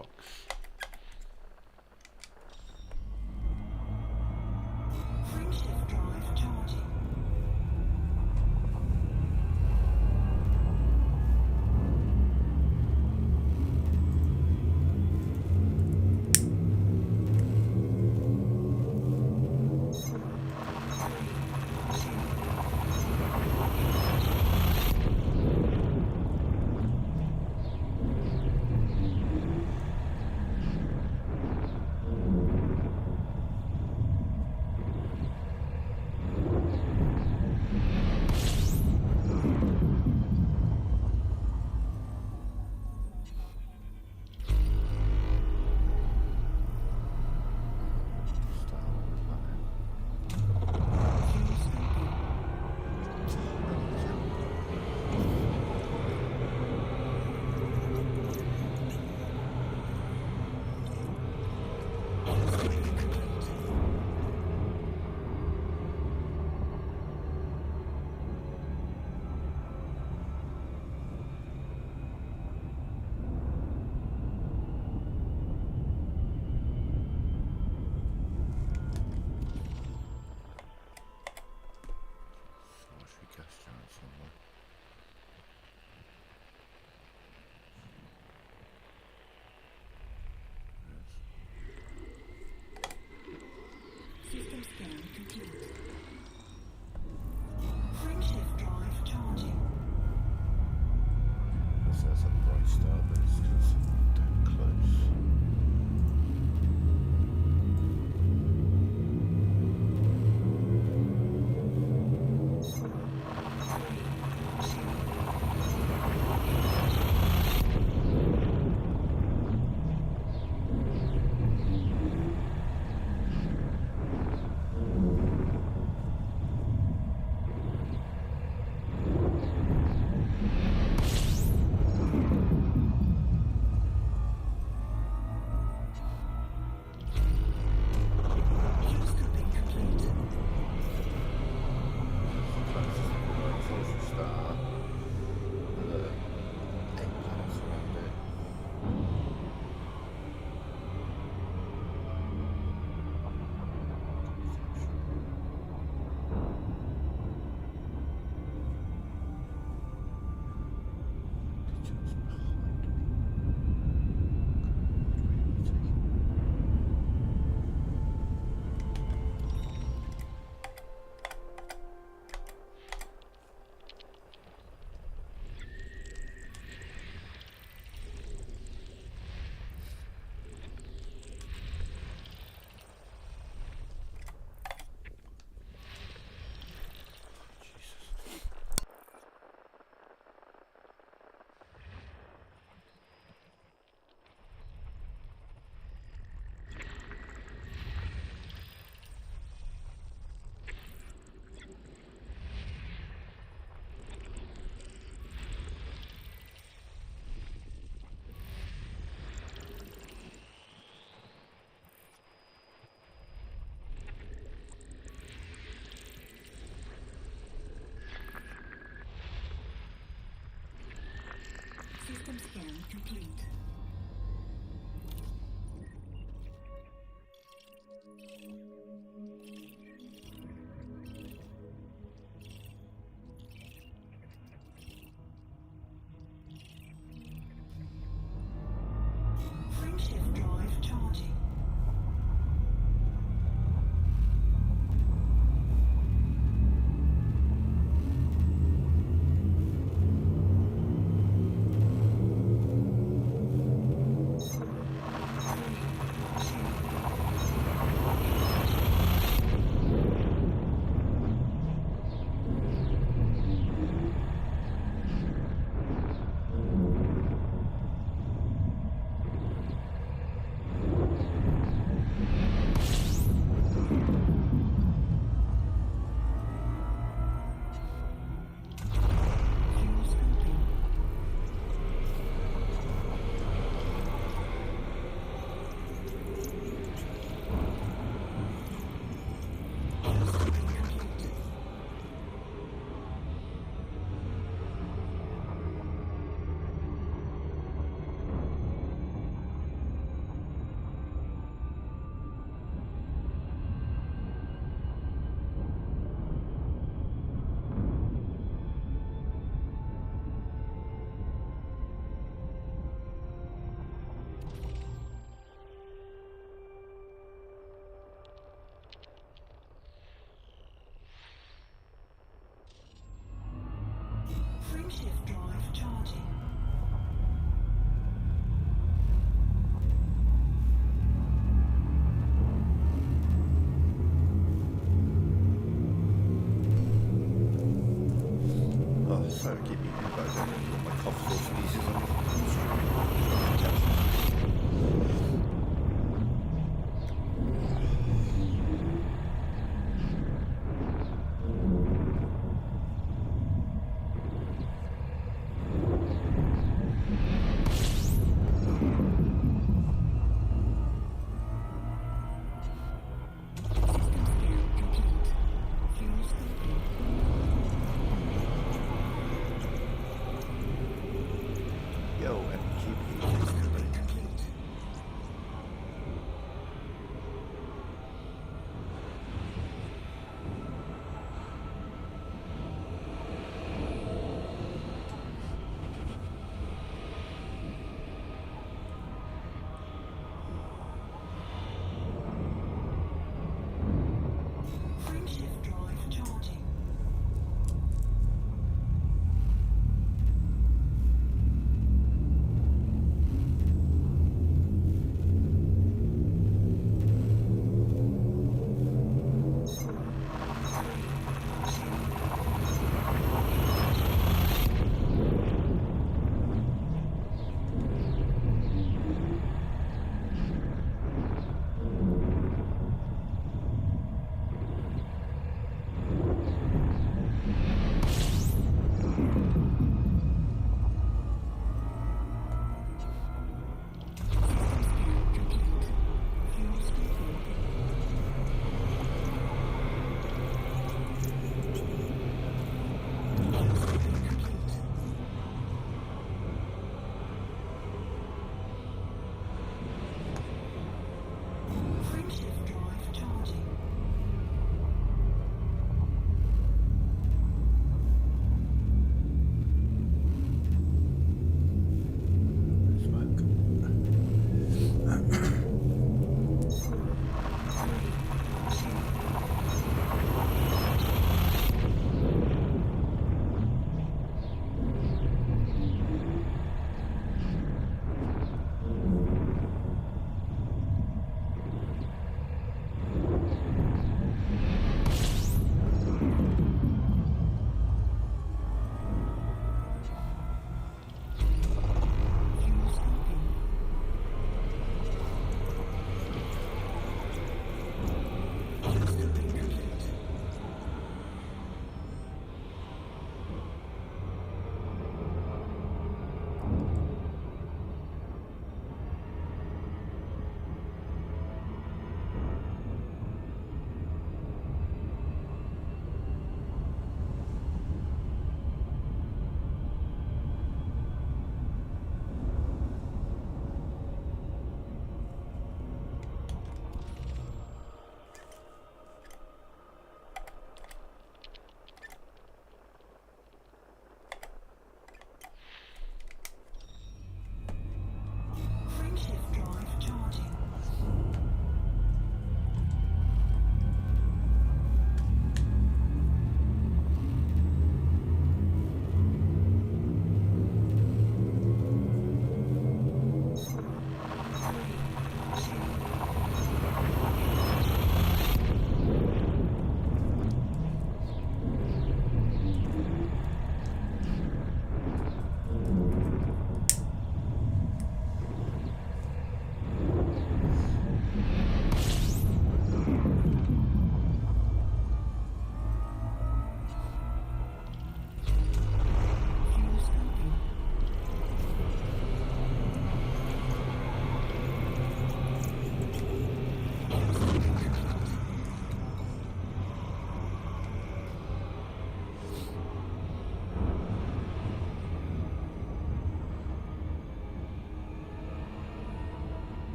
rocks. Friendship drive charging. Solitary gas giant somewhere. System scan complete. Friendship drive charging. There's a bright star, but it's just damn close. Geoscoping complete. Solitary star. Eight planets around it. Just behind me. Jesus. System scan complete. Friendship drive charging.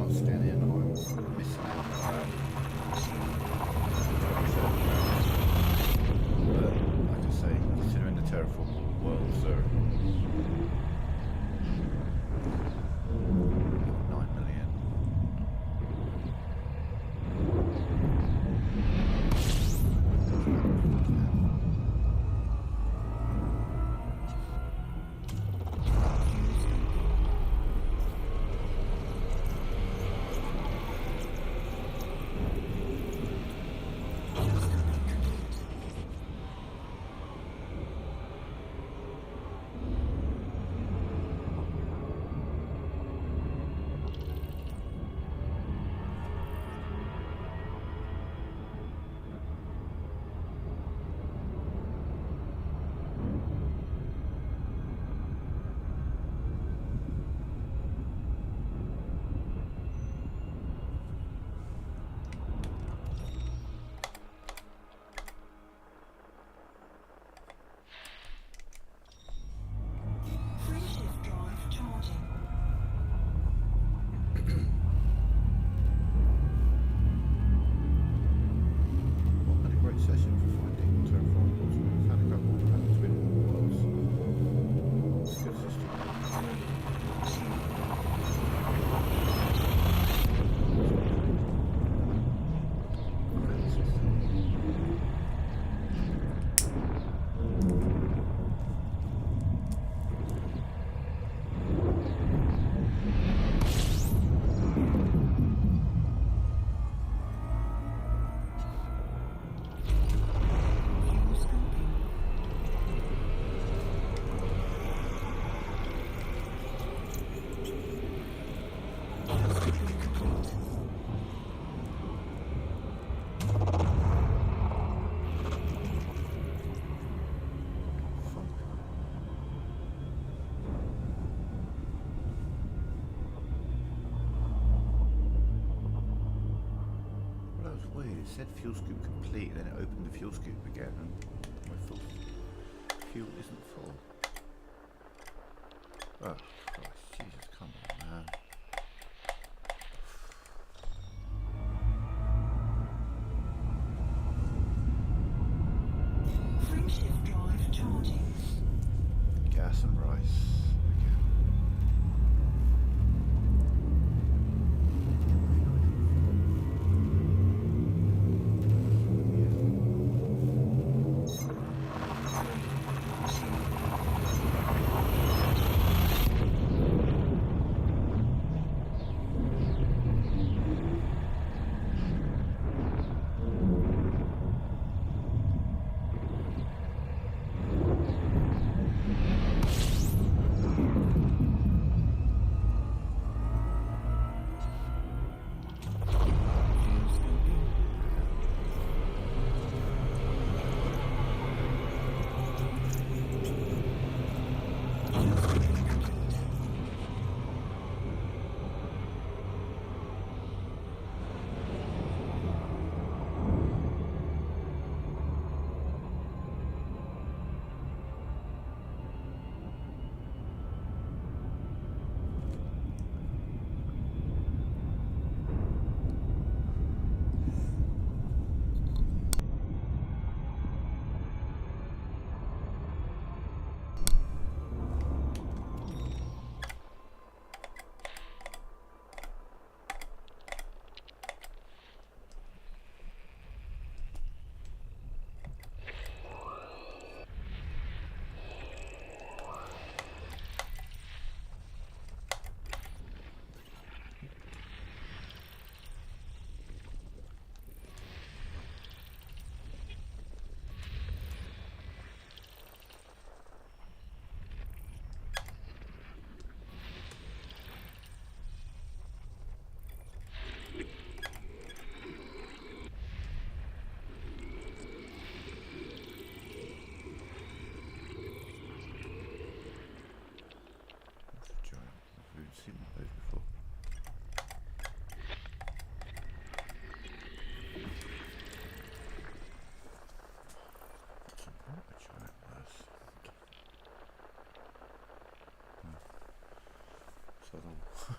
not scanning, I'm missing out. But like I say, considering the terraformable worlds are 9 million. Friendship drive charging. What a great session for finding terraformables. We've had a couple of twin worlds. It's good system. Well, that was weird. It said fuel scoop complete, then it opened the fuel scoop again, and my full fuel isn't full. Oh, Christ, Jesus, come on, man. Friendship drive charging. Gas and rice.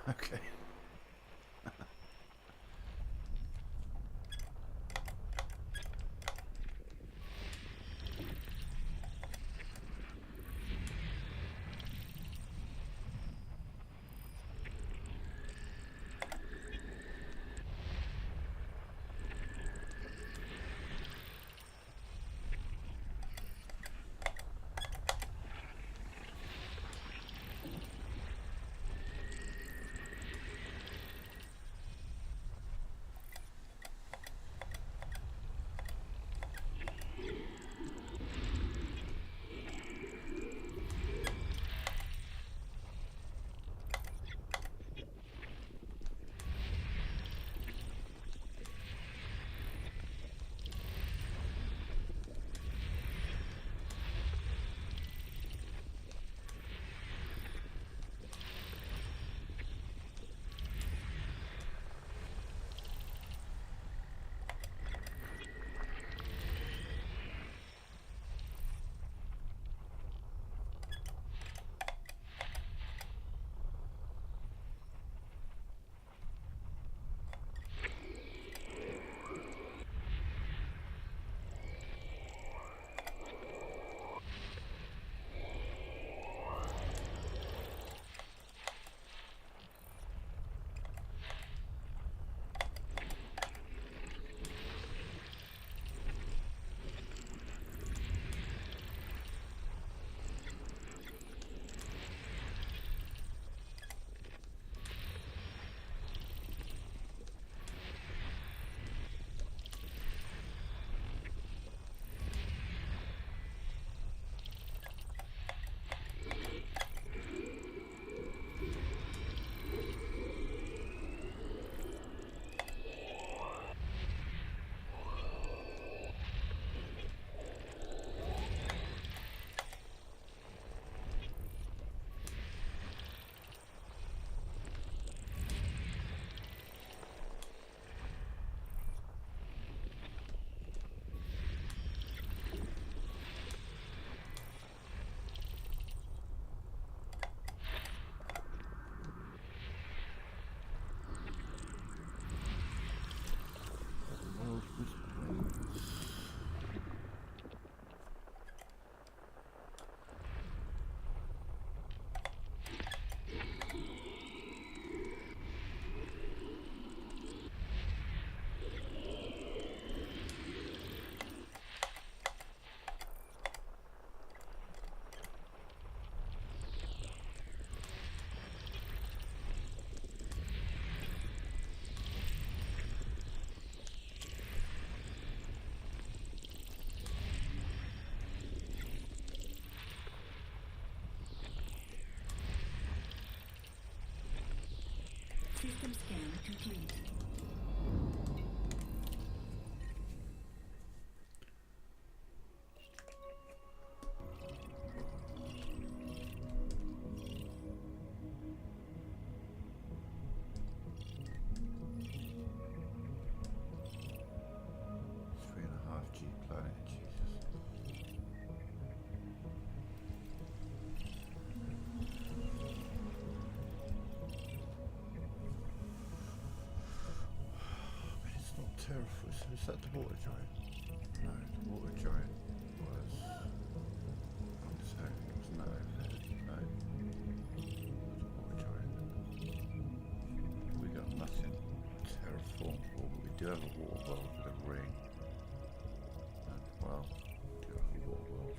Okay. System scan complete. Three and a half G planet, Jesus. It's not terrible. Is that the water giant? No, the water giant was. One sec. It was no. No. It was a water giant. We got nothing. Terraform. Well, we do have a water world with a ring. And, well, we do have a water world.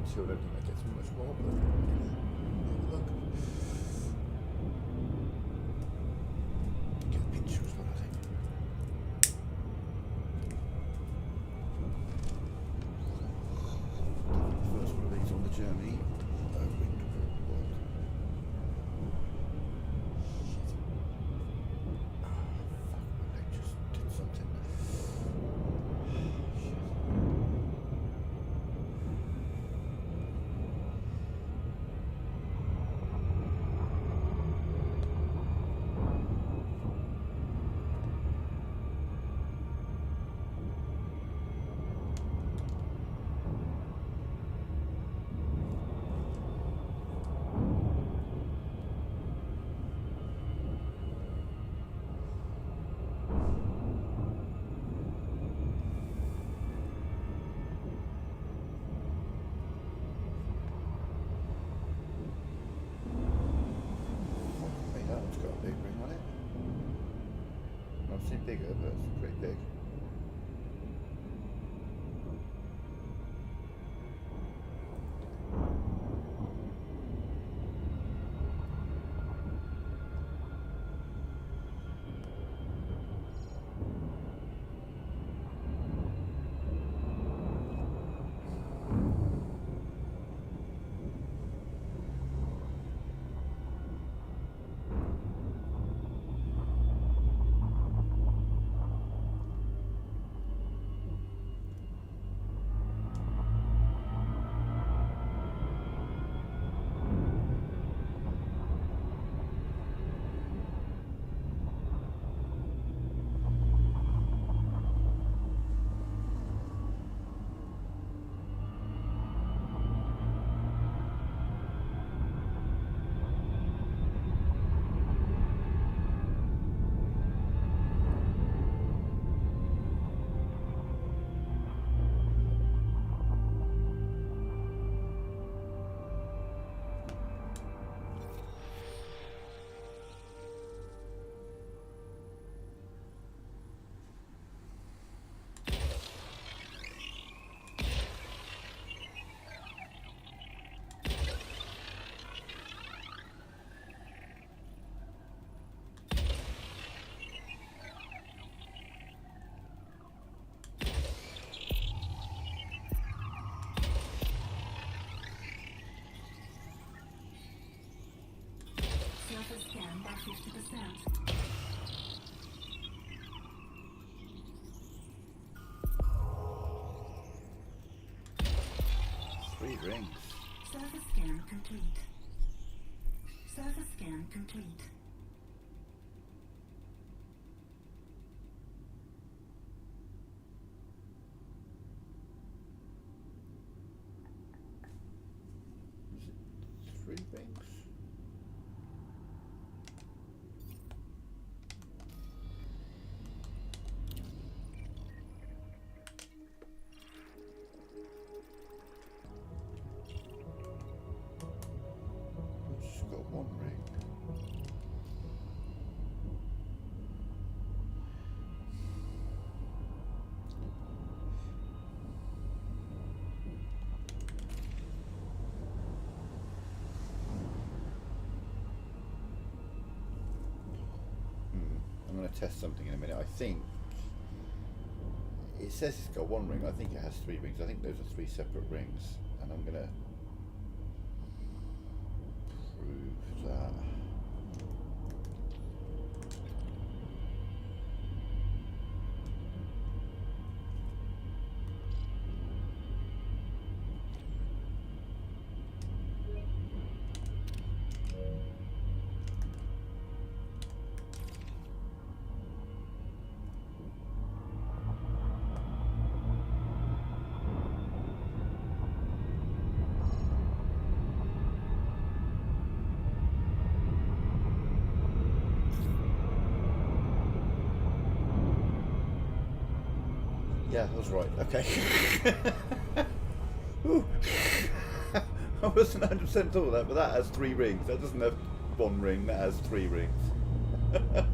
I don't think I get too much more, but look. Get a picture as well, I think. The first one of these on the journey. Winged world. Fuck, my leg just did something. Bigger, but it's pretty big. Surface scan by 50%. 3 rings. Surface scan complete. Surface scan complete. Is it 3 rings? It's got 1 ring. to test something in a minute. I think it says it's got one ring. I think it has 3 rings. I think those are 3 separate rings, and I'm gonna prove that. Yeah, I was right. Okay. Ooh. I wasn't 100% thought of that, but that has 3 rings. That doesn't have 1 ring, that has 3 rings. It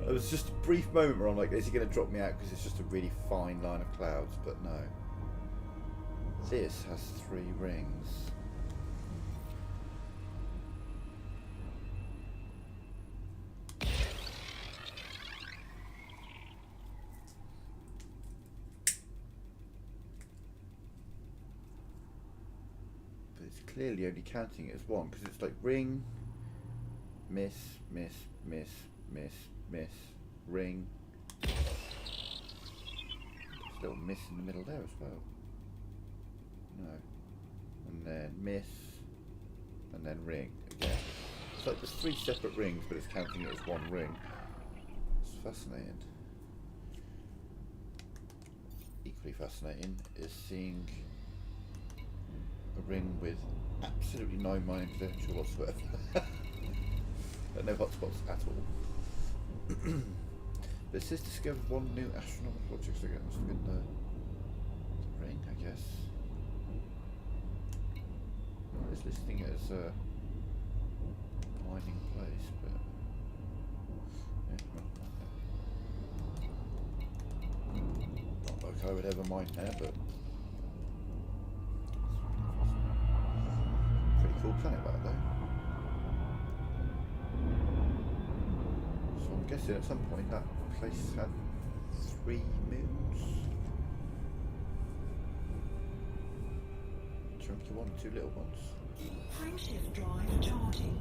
was just a brief moment where I'm like, is he going to drop me out because it's just a really fine line of clouds? But no. This has 3 rings. Clearly only counting it as 1 because it's like ring, miss, miss, miss, miss, miss, ring. There's a little miss in the middle there as well. No. And then miss, and then ring again. It's like there's 3 separate rings, but it's counting it as 1 ring. It's fascinating. Equally fascinating is seeing a ring with absolutely no mining potential whatsoever. But no hotspots at all. But it says discovered 1 new astronomical object again. Must have been the ring, I guess. It's listing it as a mining place, but yeah, not like I would ever mine there, but cool planet like that. So I'm guessing at some point that place had 3 moons. Chunky one, 2 little ones. Frameshift drive charging.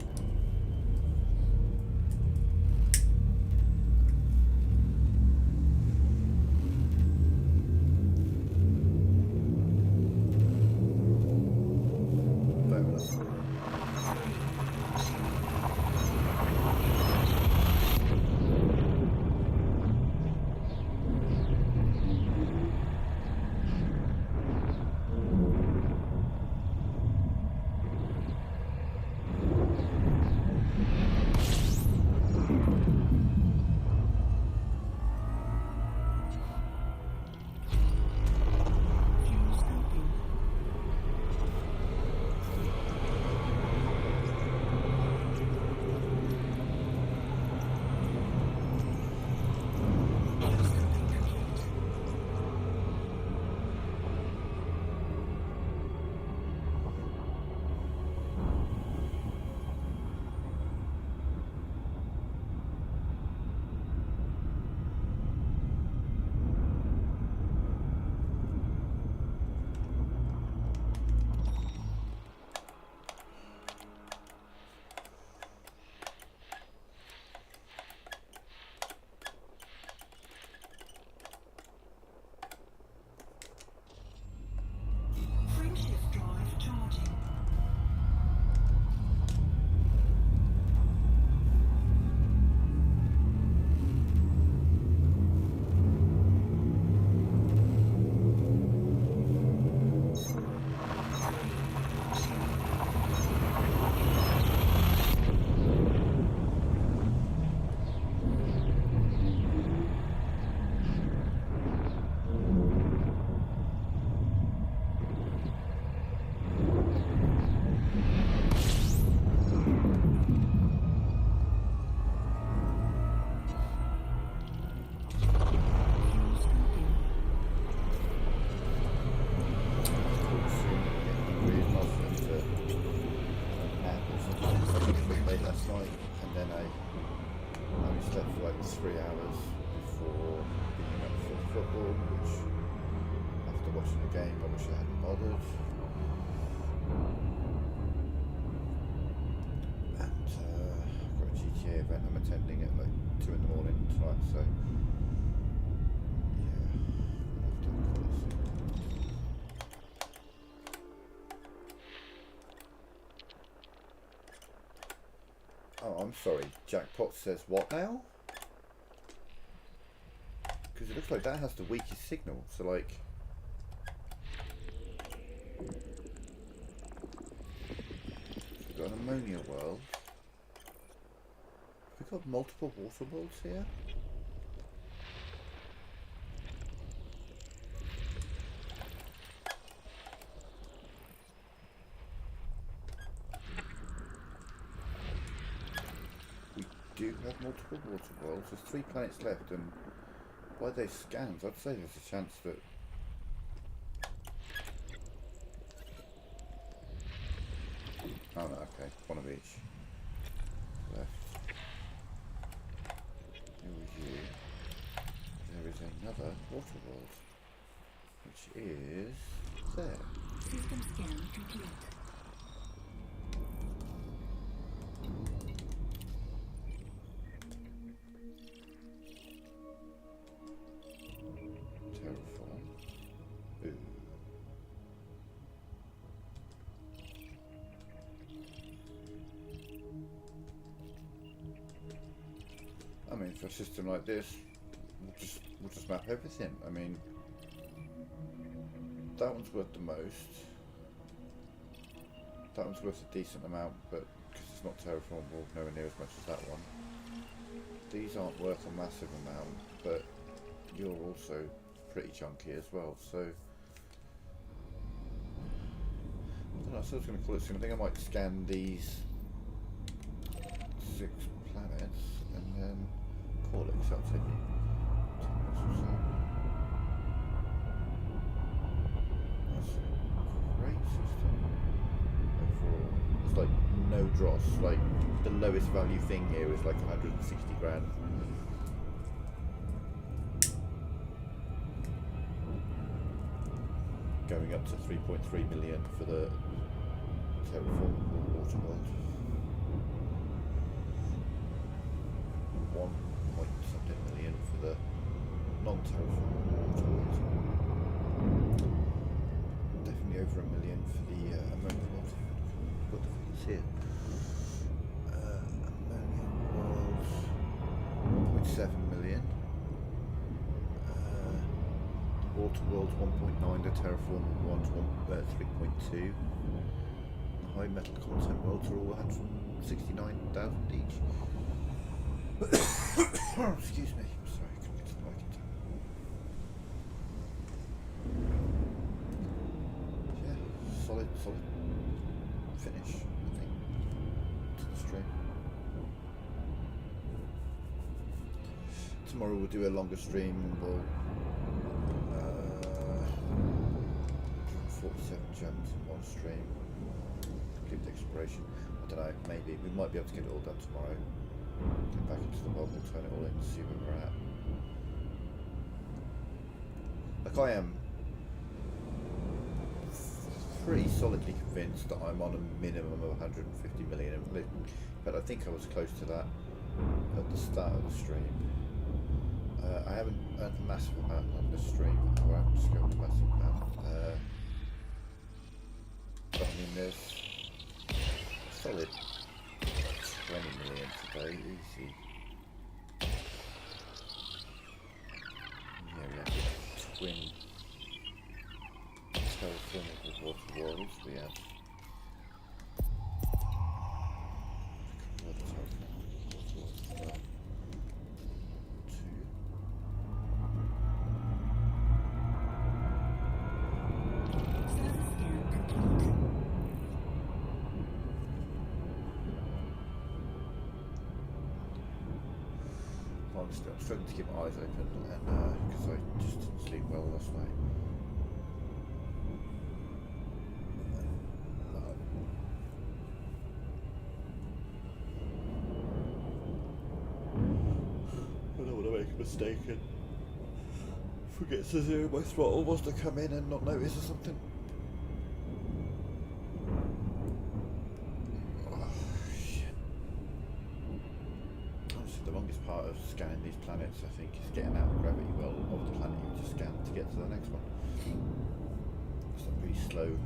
game. I wish I hadn't bothered. And I've got a GTA event I'm attending at like 2 in the morning tonight, so yeah, I'll have to call it soon. Oh, I'm sorry. Jackpot says what now? Because it looks like that has the weakest signal. So like, we've got an ammonia world. We've got multiple water worlds here. Do have multiple water worlds. There's 3 planets left, and by those scans, I'd say there's a chance that oh no, okay, one of each left. Who are you? There is another water world, which is there. System scan complete. I mean, for a system like this, we'll just map everything. I mean, that one's worth the most. That one's worth a decent amount, but because it's not terraformable, nowhere near as much as that one. These aren't worth a massive amount, but you're also pretty chunky as well. So I don't know. So I was going to call it soon. I think I might scan these 6 planets and then call it, because that'll take me 10 minutes or so. That's a great system overall. It's like no dross. Like the lowest value thing here is like 160 grand. Going up to 3.3 million for the terraformable water world. 1 point something million for the non-terraformable water world. Definitely over $1 million for the ammonia world. Got the figures here. Ammonia world 1.7 million. Water world's 1.9, the terraformable one's 3.2. The high metal content worlds are all 169,000 each. Excuse me, I'm sorry, I couldn't get to the mic in time. Yeah, solid finish, I think, to the stream. Tomorrow we'll do a longer stream. We'll 47 gems in one stream. Complete the exploration. I don't know, maybe we might be able to get it all done tomorrow. Get back into the world, we'll turn it all in and see where we're at. Like, I am pretty solidly convinced that I'm on a minimum of 150 million. But I think I was close to that at the start of the stream. I haven't earned a massive amount on this stream. I haven't scaled a massive amount. But I mean, there's a solid 20 million today, easy. Yeah, we have twin terraformable water worlds. We have I'm struggling to keep my eyes open, and because I just didn't sleep well last night. I don't want to make a mistake and Forget to zero my throttle whilst I come in and not notice or something. Oh, shit. Honestly, the longest part of scanning these planets, I think, is getting out of the gravity well of the planet you just scanned to get to the next one. It's like really slow,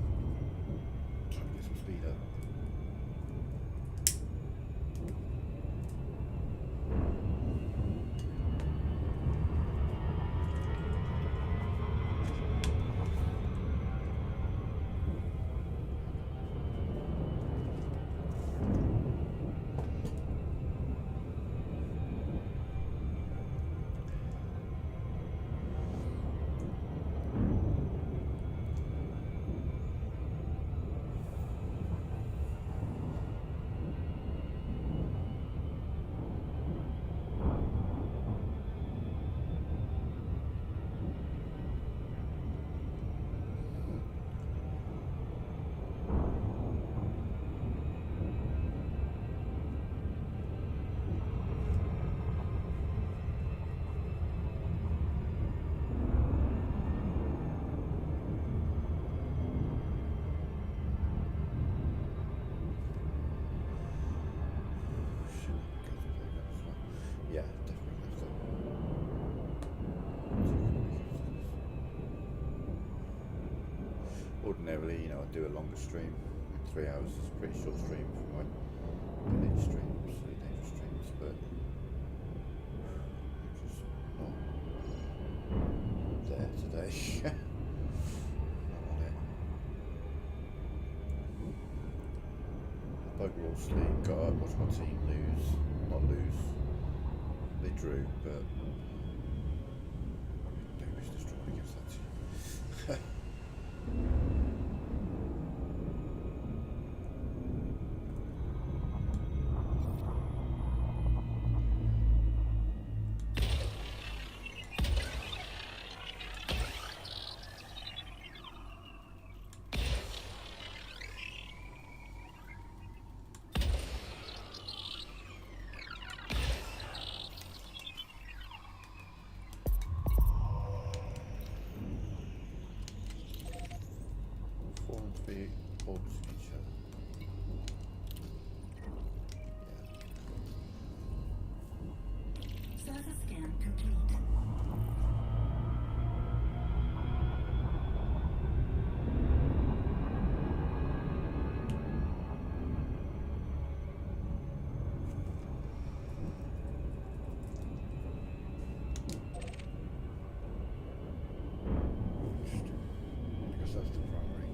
trying to get some speed up. Yeah, definitely have to. Ordinarily, you know, I do a longer stream. 3 hours is a pretty short stream for my elite streams, elite dangerous streams, but I'm just not there today. Not on it. Bugger all sleep, got up, watched my team lose. Not lose. They drew, but damage destroyed against that team. Form to be opposite each other. Surface scan complete. Because that's the primary.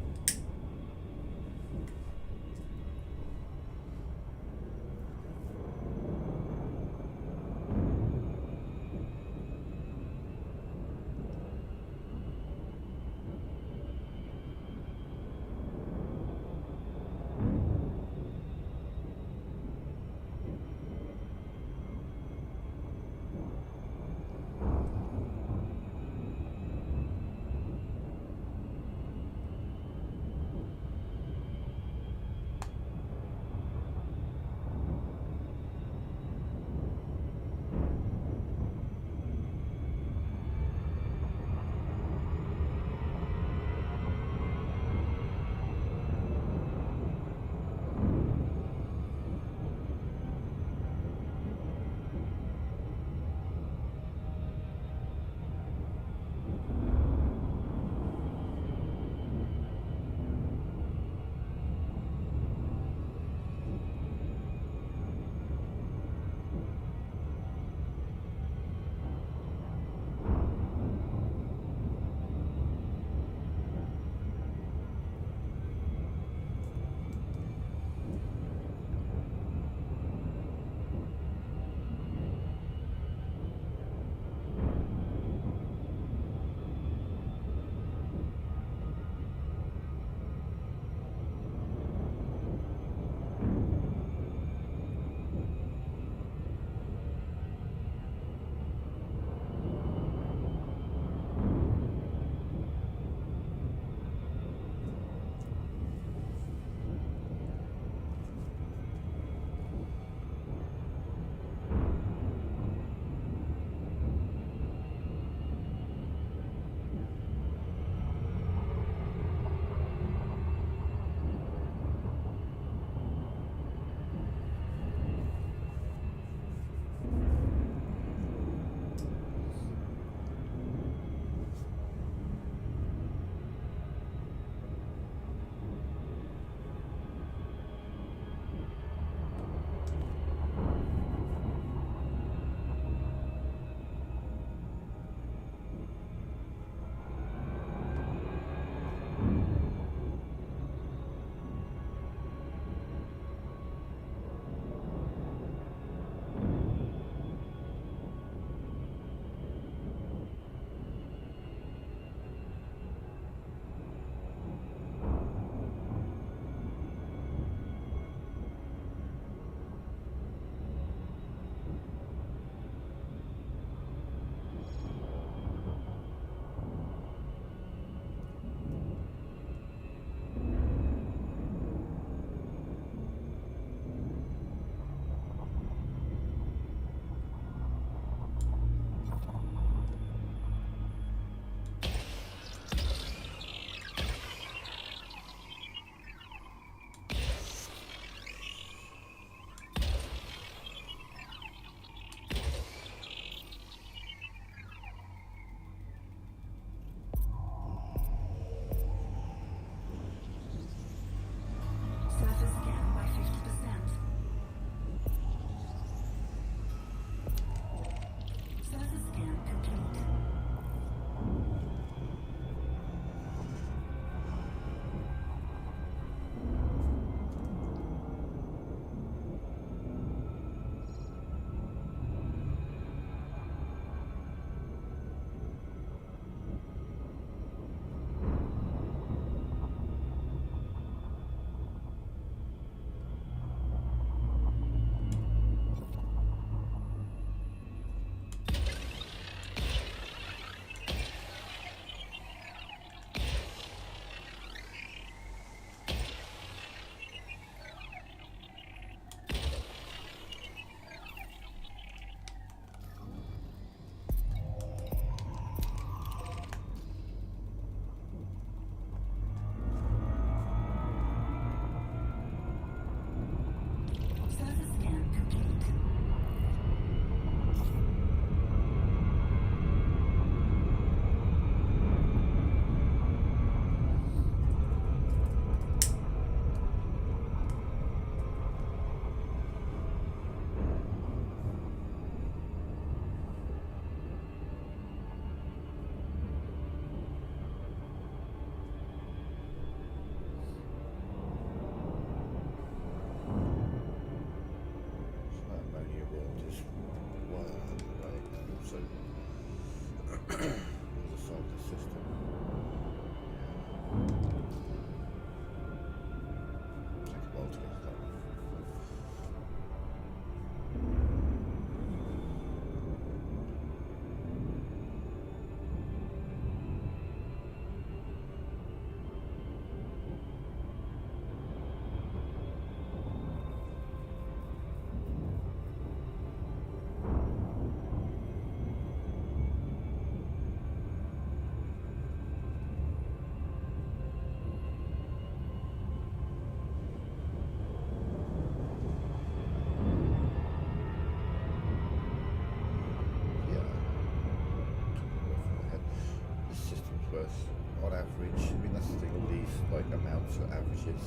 amounts or averages.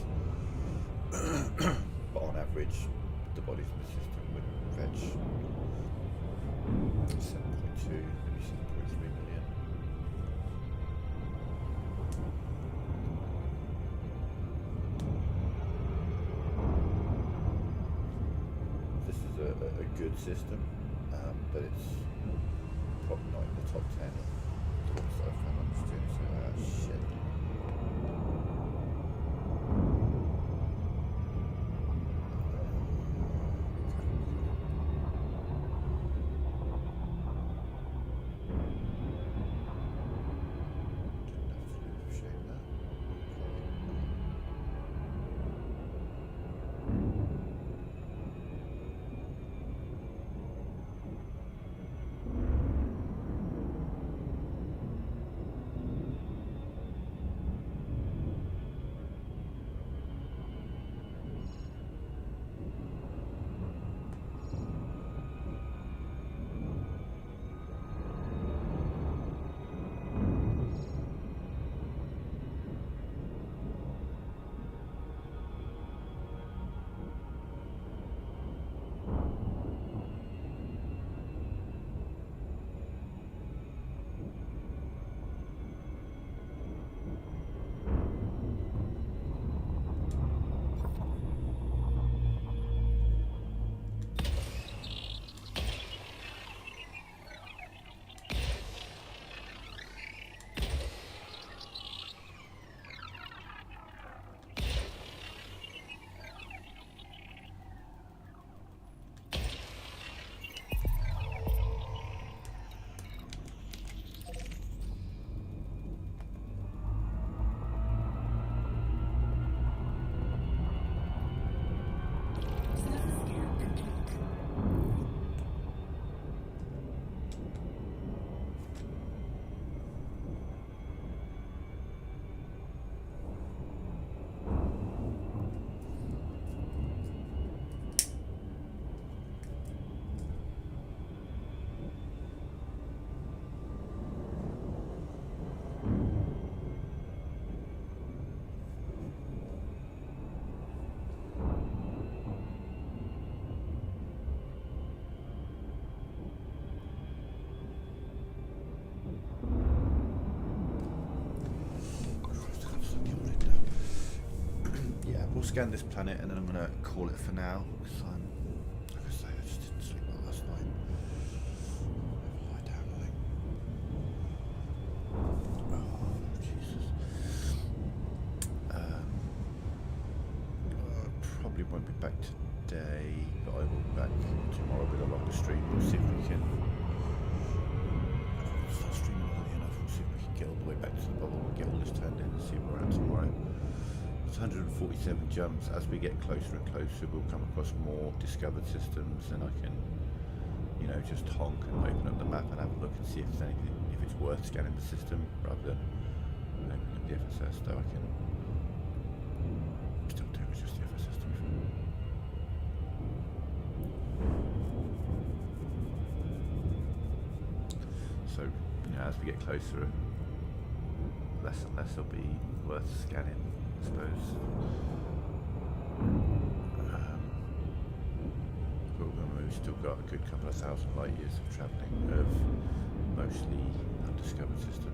But on average, the bodies in the system would fetch 7.2, maybe 7.3 million. This is a good system, but it's probably not in the top 10 of the ones that I've found on Steam, so shit. Surface scan complete. Yeah, we'll scan this planet and then I'm going to call it for now. Because like I say, I just didn't sleep well last night. Never lie down, I think. Oh, Jesus. I probably won't be back today, but I will be back tomorrow with a longer stream. We'll see if we can start streaming early enough. We'll see if we can get all the way back to the bubble and get all this turned in and see where we're at tomorrow. It's 147 jumps. As we get closer and closer, we'll come across more discovered systems, and I can, you know, just honk and open up the map and have a look and see if there's anything, if it's worth scanning the system rather than opening up the FSS. Though I can still do it with just the FSS. To be fair. So, you know, as we get closer, less and less will be worth scanning, I suppose. But we've still got a good couple of thousand light years of travelling of mostly undiscovered systems.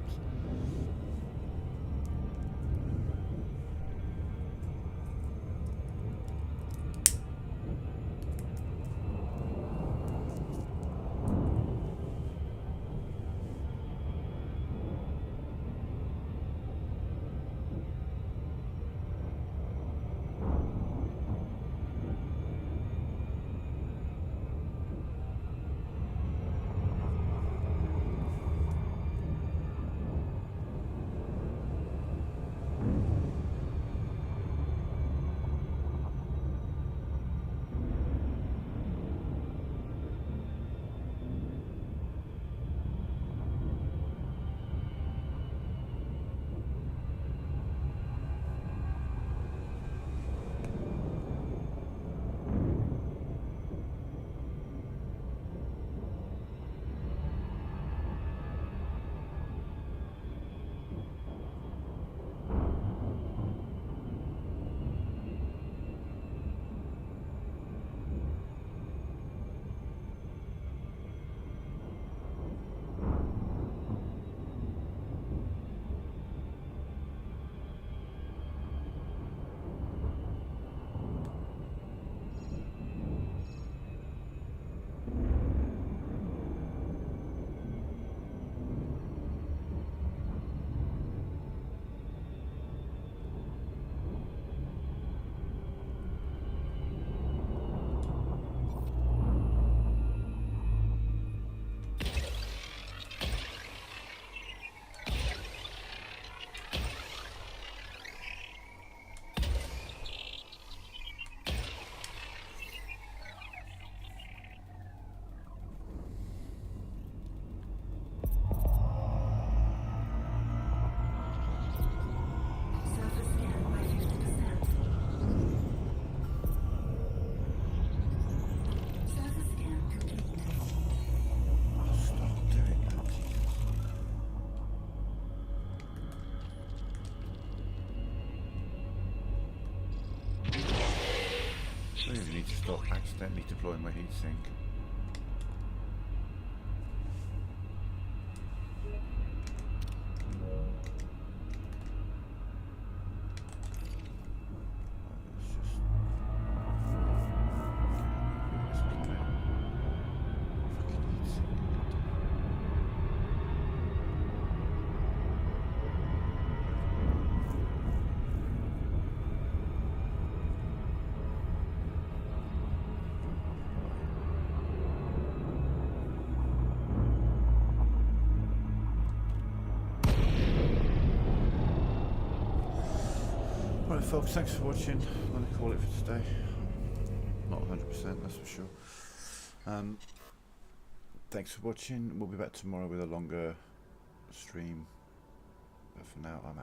need to stop accidentally deploying my heatsink. Right folks, thanks for watching. I'm going to call it for today. Not 100%, that's for sure. Thanks for watching. We'll be back tomorrow with a longer stream. But for now, I'm out.